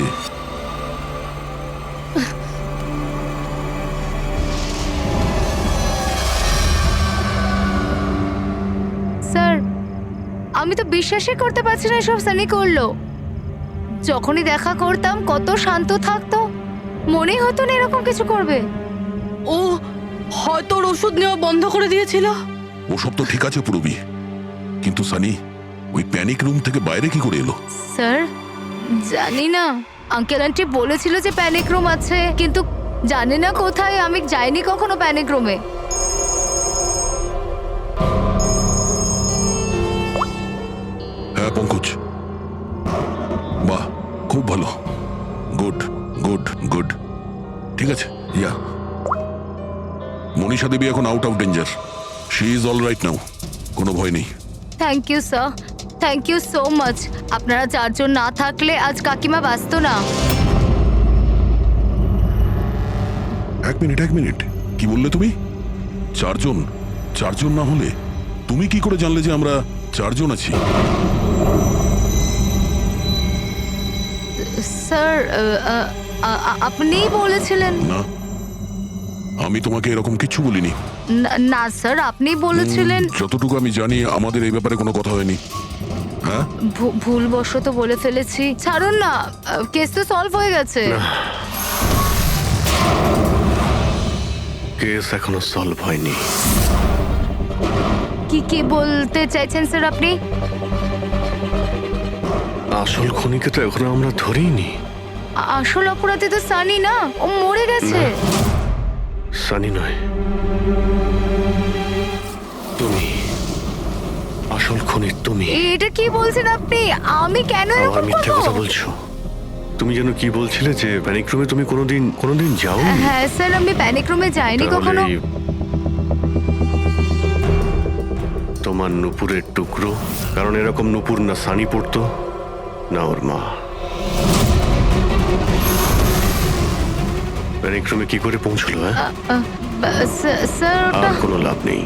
[SPEAKER 17] স্যার আমি তো বিশ্বাসই করতে পারছি না সব সানি করলো। যখনই দেখা করতাম কত শান্ত থাকতো, মনেই হতো না এরকম কিছু করবে।
[SPEAKER 9] ও হয়তো ওর ওষুধ নেওয়া বন্ধ করে দিয়েছিল।
[SPEAKER 5] ওসব তো ঠিক আছে পুরবি, কিন্তু সানি ওই প্যানিক রুম থেকে বাইরে কি করে এলো?
[SPEAKER 17] স্যার জানি না, আঙ্কেল আন্টি বলেছিল যে প্যানিক রুম আছে, কিন্তু জানি না কোথায়, আমি যাইনি কখনো প্যানিক রুমে।
[SPEAKER 5] হ্যাঁ পঙ্কজ, বাহ খুব ভালো, গুড গুড গুড, ঠিক আছে। ইয়া, মনীষা দেবী এখন out of danger, she is all right now, কোনো ভয় নেই।
[SPEAKER 17] Thank you sir, thank you so much. আপনারা চারজন না থাকলে আজ কাকিমা বাঁচতো না।
[SPEAKER 5] এক মিনিট, এক মিনিট, কি বললে তুমি? চারজন? চারজন না হলে তুমি কি করে জানলে যে আমরা চারজন আছি?
[SPEAKER 17] স্যার আপনিই বলেছিলেন।
[SPEAKER 5] না, আমি তোমাকে এরকম কিছু বলিনি।
[SPEAKER 17] না স্যার, আপনি বলেছিলেন।
[SPEAKER 5] যতটুকু আমি জানি আমাদের এই ব্যাপারে কোনো কথা হয়নি। হ্যাঁ,
[SPEAKER 17] ভুলবশত বলে ফেলেছি, ছাড়ুন না, কেস তো সলভ হয়ে গেছে।
[SPEAKER 12] কেস এখনো সলভ হয়নি।
[SPEAKER 17] কি বলতে চাইছেন স্যার আপনি?
[SPEAKER 12] আসল খুনিকে তো এখনো আমরা ধরিনি।
[SPEAKER 17] আসল অপরাধী তো সানি না, ও মরে গেছে।
[SPEAKER 12] সানি নয়, তুমি আসল খুনি। তুমি
[SPEAKER 17] এটা কি বলছেন আপনি? আমি কেন
[SPEAKER 12] আবার
[SPEAKER 17] এরকম
[SPEAKER 12] মিথ্যে কথা
[SPEAKER 17] করব?
[SPEAKER 12] বলছো। তুমি যেন কি বলছিলে যে প্যানিক রুমে তুমি কোনোদিন যাও?
[SPEAKER 17] হ্যাঁ স্যার, আমি প্যানিক রুমে যাইনি কখনো।
[SPEAKER 12] তোমার নুপুরের টুকরো, কারণ এরকম নুপুর না সানি পড়তো না ওর মা। প্যানিক রুমে কি করে পৌঁছলো?
[SPEAKER 17] স্যার
[SPEAKER 12] আর কোনো লাভ নেই,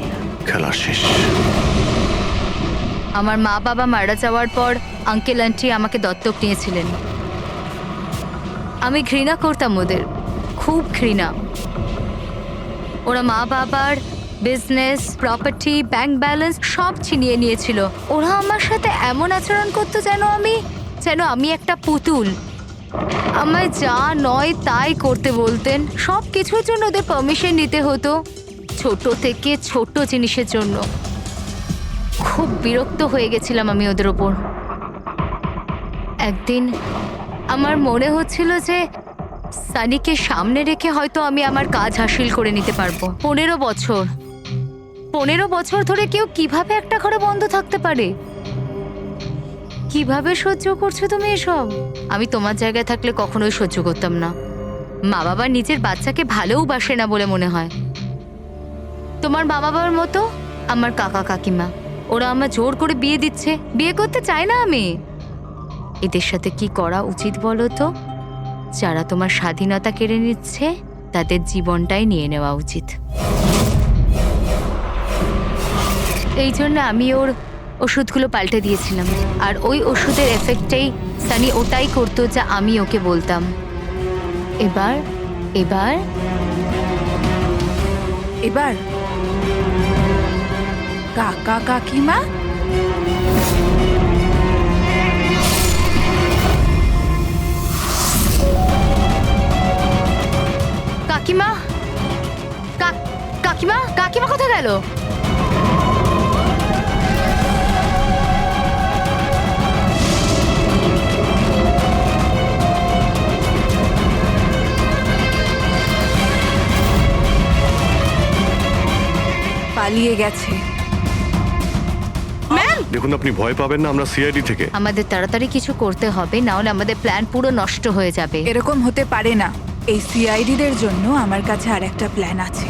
[SPEAKER 12] খেলা শেষ।
[SPEAKER 17] আমার মা বাবা মারা যাওয়ার পর আঙ্কেল আন্টি আমাকে দত্তক নিয়েছিলেন। আমি ঘৃণা করতাম ওদের, খুব ঘৃণা। ওরা মা বাবার বিজনেস, প্রপার্টি, ব্যাংক ব্যালেন্স সব ছিনিয়ে নিয়েছিল। ওরা আমার সাথে এমন আচরণ করতো যেন আমি একটা পুতুল। আমায় যা নয় তাই করতে বলতেন, সব কিছুর জন্য ওদের পারমিশন নিতে হতো, ছোট থেকে ছোট জিনিসের জন্য। খুব বিরক্ত হয়ে গেছিলাম আমি ওদের ওপর। একদিন আমার মনে হচ্ছিল সানিকে সামনে রেখে হয়তো আমি আমার কাজ হাসিল করে নিতে পারবো। 15 বছর ধরে কেউ কিভাবে একটা ঘরে বন্ধ থাকতে পারে? কিভাবে সহ্য করছো তুমি এসব? আমি তোমার জায়গায় থাকলে কখনোই সহ্য করতাম না। মা বাবা নিজের বাচ্চাকে ভালোবাসে না বলে মনে হয়। তোমার মা বাবার মতো আমার কাকা কাকিমা, ওরা আমার জোর করে বিয়ে দিচ্ছে। বিয়ে করতে চাই না আমি। এদের সাথে কি করা উচিত বলো তো? যারা তোমার স্বাধীনতা কেড়ে নিচ্ছে তাদের জীবনটাই নিয়ে নেওয়া উচিত। এই জন্য আমি ওর ওষুধগুলো পাল্টে দিয়েছিলাম, আর ওই ওষুধের এফেক্টেই সানি ওটাই করতো যা আমি ওকে বলতাম। এবার এবার
[SPEAKER 1] এবার কাকা কাকিমা
[SPEAKER 17] কাকিমা কাকিমা কাকিমা কোথায় গেল?
[SPEAKER 1] পালিয়ে গেছে।
[SPEAKER 12] দেখুন, আপনি ভয় পাবেন না, আমরা সিআইডি থেকে।
[SPEAKER 17] আমাদের তাড়াতাড়ি কিছু করতে হবে, না হলে আমাদের প্ল্যান পুরো নষ্ট হয়ে যাবে।
[SPEAKER 1] এরকম হতে পারে না। এই সিআইডিদের জন্য আমার কাছে আর একটা প্ল্যান আছে।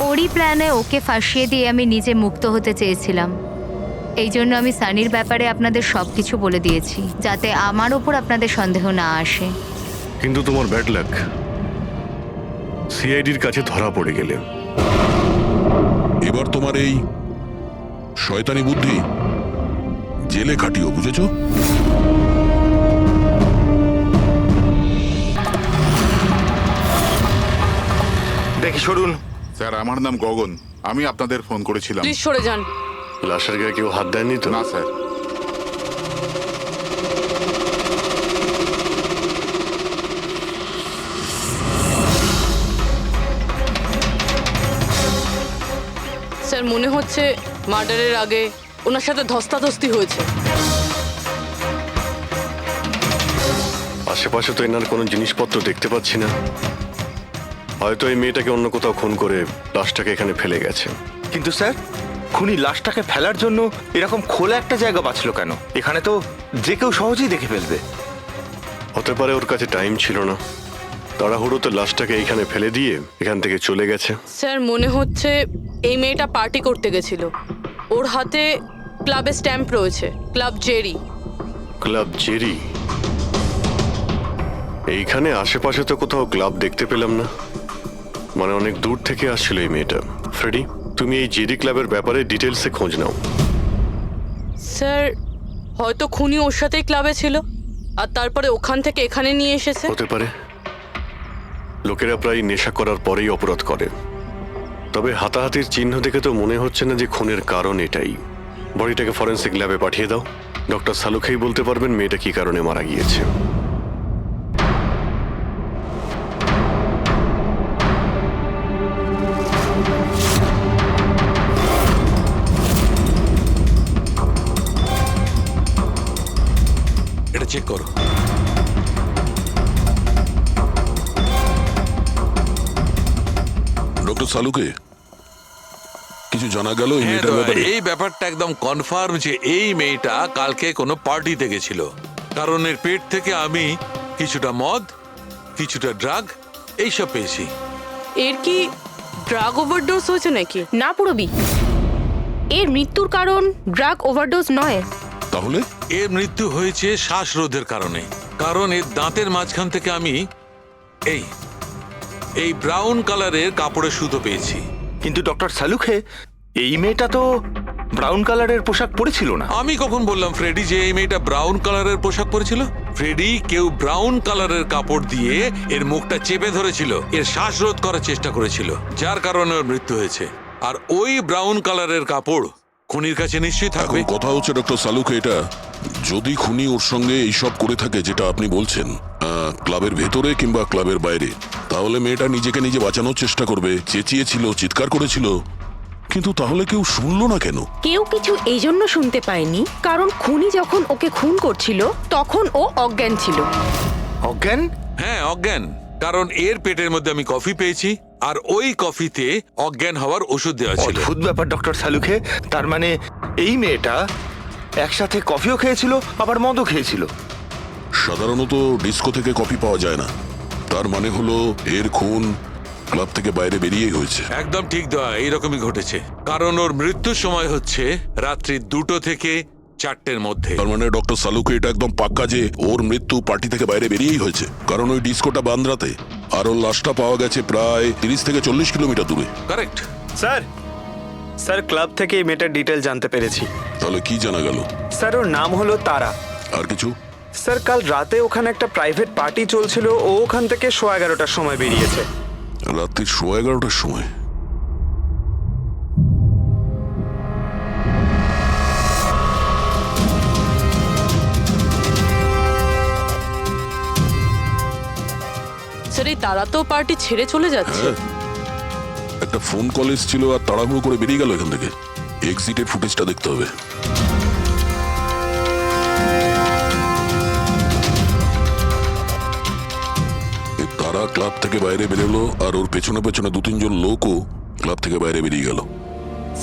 [SPEAKER 17] ওরই প্ল্যানে ওকে ফাঁসিয়ে দিয়ে আমি নিজে মুক্ত হতে চেয়েছিলাম। এই জন্য আমি সানির ব্যাপারে আপনাদের সবকিছু বলে দিয়েছি, যাতে আমার ওপর আপনাদের সন্দেহ না আসে।
[SPEAKER 12] কিন্তু তোমার ব্যাড লাক, সিআইডির কাছে ধরা পড়ে গেলে।
[SPEAKER 5] এবার তোমার এই শয়তানি বুদ্ধি জেলে খাটিও, বুঝেছো?
[SPEAKER 18] দেখি সরুন।
[SPEAKER 4] স্যার, আমার নাম গগন। আমি আপনাদের ফোন করেছিলাম।
[SPEAKER 9] প্লিজ সরে যান।
[SPEAKER 12] লাশের গায়ে কেউ হাত দেয়নি তো?
[SPEAKER 4] না স্যার।
[SPEAKER 9] স্যার, মনে হচ্ছে মার্ডারের আগে ওনার সাথে ধস্তাধস্তি হয়েছে।
[SPEAKER 12] আশেপাশে তো এনার কোনো জিনিসপত্র দেখতে পাচ্ছি না। হয়তো এই মেয়েটাকে অন্য কোথাও খুন করে লাশটাকে এখানে ফেলে গেছে।
[SPEAKER 18] কিন্তু স্যার, খুনি লাশটাকে ফেলার জন্য এরকম খোলা একটা জায়গা বাঁচলো কেন? এখানে তো যে কেউ সহজেই দেখে ফেলবে।
[SPEAKER 12] হতে পারে ওর কাছে টাইম ছিল না, তাড়াহুড়োতে লাশটাকে এইখানে ফেলে দিয়ে এখান থেকে চলে গেছে।
[SPEAKER 9] স্যার, মনে হচ্ছে এই মেয়েটা পার্টি করতে গেছিল। ওর হাতে ক্লাবের স্ট্যাম্প রয়েছে, ক্লাব জেরি।
[SPEAKER 12] Club Jerry? এইখানে আশেপাশে তো কোথাও ক্লাব দেখতে পেলাম না। মানে অনেক দূর থেকে আসছিল এই মেয়েটা। ফ্রেডি, তুমি এই জেরি ক্লাবের ব্যাপারে ডিটেলসে খোঁজ নাও।
[SPEAKER 9] স্যার, হয়তো খুনি ওর সাথেই ক্লাবে ছিল আর তারপরে ওখান থেকে এখানে নিয়ে এসেছে।
[SPEAKER 12] হতে পারে। লোকেরা প্রায় নেশা করার পরেই অপরাধ করে। তবে হাতাহাতির চিহ্ন দেখে তো মনে হচ্ছে না যে খুনের কারণ এটাই। বডিটাকে ফরেন্সিক ল্যাবে পাঠিয়ে দাও। ডক্টর সালুখাই বলতে পারবেন মেয়েটা কি কারণে মারা গিয়েছে।
[SPEAKER 5] এটা চেক করো। ডক্টর সালুকে কিছু জানা গেল এই মেয়েটার ব্যাপারে?
[SPEAKER 11] এই ব্যাপারটা একদম কনফার্ম যে এই মেয়েটা কালকে কোনো পার্টিতে গেছিল। কারণ এর পেট থেকে আমি কিছুটা মদ, কিছুটা ড্রাগ এইসব পেয়েছি।
[SPEAKER 9] এর কি ড্রাগ ওভারডোজ হয়েছে নাকি?
[SPEAKER 19] না পুরবি, এর মৃত্যুর কারণ ড্রাগ ওভারডোজ নয়।
[SPEAKER 5] তাহলে?
[SPEAKER 11] এর মৃত্যু হয়েছে শ্বাসরোধের কারণে। কারণ এর দাঁতের মাঝখান থেকে আমি এই ব্রাউন কালারের কাপড়ের সুতো পেয়েছি।
[SPEAKER 18] কিন্তু ডক্টর সালুখে, এই মেয়েটা তো ব্রাউন কালারের পোশাক পরেছিল না।
[SPEAKER 11] আমি কখন বললাম ফ্রেডি যে এই মেয়েটা ব্রাউন কালারের পোশাক পরেছিল? ফ্রেডি, কেউ ব্রাউন কালারের কাপড় দিয়ে এর মুখটা চেপে ধরেছিল, এর শ্বাসরোধ করার চেষ্টা করেছিল, যার কারণে ওর মৃত্যু হয়েছে। আর ওই ব্রাউন কালারের কাপড় খুনির কাছে নিশ্চয়ই থাকবে।
[SPEAKER 5] এখন কথা হচ্ছে ডক্টর সালুকে, এটা যদি খুনি ওর সঙ্গে এইসব করে থাকে যেটা আপনি বলছেন, ক্লাবের ভেতরে কিংবা ক্লাবের বাইরে, তাহলে মেয়েটা নিজেকে নিজে বাঁচানোর চেষ্টা করবে, চেঁচিয়েছিল, চিৎকার করেছিল, কিন্তু তাহলে কেউ শুনলো না কেন?
[SPEAKER 19] কেউ কিছু এই জন্য শুনতে পায়নি কারণ খুনি যখন ওকে খুন করছিল তখন ও অজ্ঞান ছিল।
[SPEAKER 18] অজ্ঞান?
[SPEAKER 11] হ্যাঁ, অজ্ঞান। কারণ এর পেটের মধ্যে আমি কফি পেয়েছি, আর ওই কফিতে অজ্ঞান হওয়ার ওষুধ দেওয়া ছিল।
[SPEAKER 18] অদ্ভুত ব্যাপার ডক্টর সালুকে। তার মানে এই মেয়েটা একসাথে কফিও খেয়েছিল আবার মদও খেয়েছিল।
[SPEAKER 5] সাধারণত ডিস্কো থেকে কপি পাওয়া যায় না, তার মানে হলো এর খুন ক্লাব থেকে বাইরে বেরিয়েই হয়েছে।
[SPEAKER 11] একদম ঠিক দয়া, এইরকমই ঘটেছে। কারণ ওর মৃত্যুর সময় হচ্ছে রাত্রি 2টো থেকে 4টের মধ্যে।
[SPEAKER 5] তার মানে ডক্টর সালুকে এটা একদম পাক্কা যে ওর মৃত্যু পার্টি থেকে বাইরে বেরিয়েই হয়েছে, কারণ ওই ডিস্কোটা বান্দ্রাতে, আর ওর লাশটা পাওয়া গেছে প্রায় 30 থেকে 40 কিলোমিটার দূরে।
[SPEAKER 11] কারেক্ট
[SPEAKER 3] স্যার ক্লাব থেকে এই মেয়েটার ডিটেল জানতে পেরেছি।
[SPEAKER 5] তাহলে কি জানা গেল?
[SPEAKER 3] স্যার ওর নাম হলো তারা।
[SPEAKER 5] আর কিছু?
[SPEAKER 3] স্যার কাল রাতে ওখানে একটা প্রাইভেট পার্টি চলছিল, ও ওখান থেকে 11:15টার সময় বেরিয়েছে।
[SPEAKER 5] রাত্রি 11:15টার সময়?
[SPEAKER 9] স্যার এই তারা তো পার্টি ছেড়ে চলে যাচ্ছে।
[SPEAKER 5] একটা ফোন কল এসেছিল আর তাড়াহুড়ো করে বেরিয়ে গেল এখান থেকে। এক্সিটের ফুটেজটা দেখতে হবে। তারা ক্লাব থেকে বাইরে বেরোলো আর ওর পেছনে পেছনে 2-3 জন লোকও ক্লাব থেকে বাইরে বেরিয়ে গেল।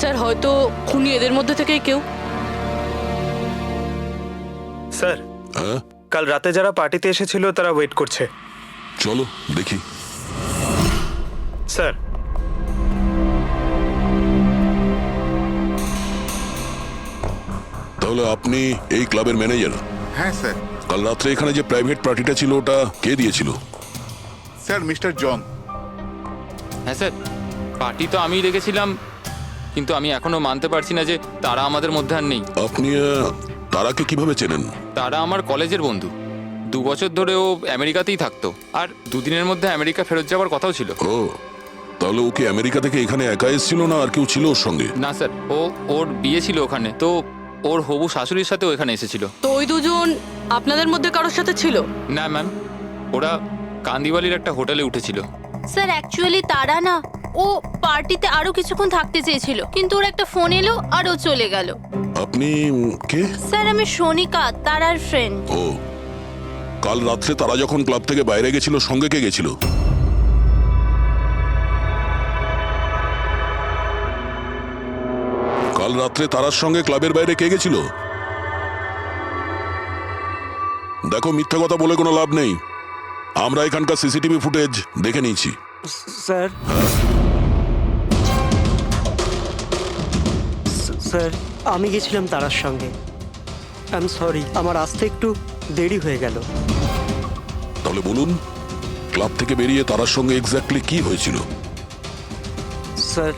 [SPEAKER 9] স্যার হয়তো খুনি এদের মধ্যে থেকেই কেউ।
[SPEAKER 3] স্যার কাল রাতে যারা পার্টিতে এসেছিল তারা ওয়েট করছে।
[SPEAKER 5] চলো দেখি।
[SPEAKER 3] স্যার
[SPEAKER 5] তাহলে আপনি এই ক্লাবের ম্যানেজার?
[SPEAKER 4] হ্যাঁ স্যার।
[SPEAKER 5] কাল রাত্রে এখানে যে প্রাইভেট পার্টিটা ছিল ওটা কে দিয়েছিল?
[SPEAKER 4] Sir mister John.
[SPEAKER 13] হ্যাঁ স্যার, পার্টি তো আমিই রেখেছিলাম, কিন্তু আমি এখনো মানতে পারছি না যে তারা আমাদের মধ্যে আর নেই।
[SPEAKER 5] আপনি তারাকে কিভাবে চেনেন?
[SPEAKER 13] তারা আমার কলেজের বন্ধু। 2 বছর ধরে ও আমেরিকাতেই থাকতো, আর 2 দিনের মধ্যে আমেরিকা ফেরত যাওয়ার কথাও ছিল।
[SPEAKER 5] ও, তাহলে ও কি আমেরিকা থেকে এখানে একা এসেছিল না আর কেউ ছিল ওর সঙ্গে?
[SPEAKER 13] না স্যার, ওর বিয়ে ছিল ওখানে, তো ওর হবু শাশুড়ির সাথেও এখানে এসেছিল।
[SPEAKER 9] তো ওই দুজন আপনাদের মধ্যে কারোর সাথে ছিল?
[SPEAKER 13] না ম্যাম, ওরা কান্দিওয়ালির একটা হোটেলে উঠেছিল।
[SPEAKER 20] স্যার অ্যাকচুয়ালি তারা না, ও পার্টিতে আরো কিছুক্ষণ থাকতে চেয়েছিল, কিন্তু ওর একটা ফোন এলো আর ও চলে গেল।
[SPEAKER 5] আপনি কে?
[SPEAKER 20] স্যার আমি সোনিকা, তারার ফ্রেন্ড।
[SPEAKER 5] ও, কাল রাত্রে তারা যখন ক্লাব থেকে বাইরে গেছিল সঙ্গে কে গেছিল? কাল রাত্রে তারার সঙ্গে ক্লাবের বাইরে কে গেছিল? দেখো, মিথ্যা কথা বলে কোনো লাভ নেই। আমরা এখানকার সিসিটিভি ফুটেজ দেখে নিয়েছি।
[SPEAKER 3] স্যার স্যার আমি গেছিলাম তারার সঙ্গে। আই এম সরি, আমার আসতে একটু দেরি হয়ে গেল।
[SPEAKER 5] তাহলে বলুন, ক্লাব থেকে বেরিয়ে তারার সঙ্গে এক্স্যাক্টলি কি হয়েছিল?
[SPEAKER 3] স্যার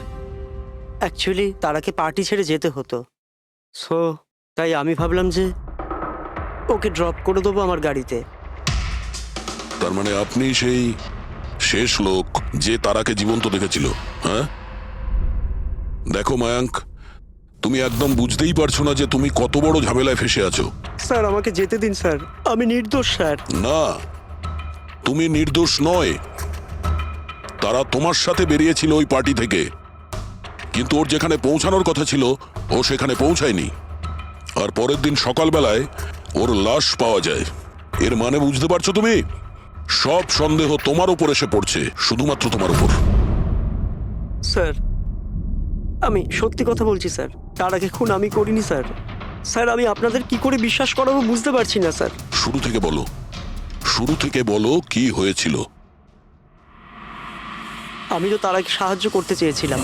[SPEAKER 3] অ্যাকচুয়ালি তারাকে পার্টি ছেড়ে যেতে হতো, সো তাই আমি ভাবলাম যে ওকে ড্রপ করে দেবো আমার গাড়িতে।
[SPEAKER 5] তার মানে আপনি সেই শেষ লোক যে তারাকে জীবন্ত দেখেছিল? হ্যাঁ, দেখো মায়াঙ্ক, তুমি একদম বুঝতেই পারছো না যে তুমি কত বড় ঝামেলায় ফেসে আছো।
[SPEAKER 3] স্যার আমাকে যেতে দিন স্যার, আমি নির্দোষ স্যার।
[SPEAKER 5] না, তুমি নির্দোষ নয়। তারা তোমার সাথে বেরিয়েছিল ওই পার্টি থেকে, কিন্তু ওর যেখানে পৌঁছানোর কথা ছিল ও সেখানে পৌঁছায়নি, আর পরের দিন সকালবেলায় ওর লাশ পাওয়া যায়। এর মানে বুঝতে পারছো তুমি? সব সন্দেহ তোমার উপর এসে পড়ছে, শুধুমাত্র তোমার উপর।
[SPEAKER 3] স্যার আমি সত্যি কথা বলছি স্যার, তার আগে খুন আমি করিনি স্যার। স্যার আমি আপনাদের কি করে বিশ্বাস করাবো বুঝতে পারছি না স্যার।
[SPEAKER 5] শুরু থেকে বলো, শুরু থেকে বলো কি হয়েছিল।
[SPEAKER 3] আমি তো তারাকে সাহায্য করতে চেয়েছিলাম।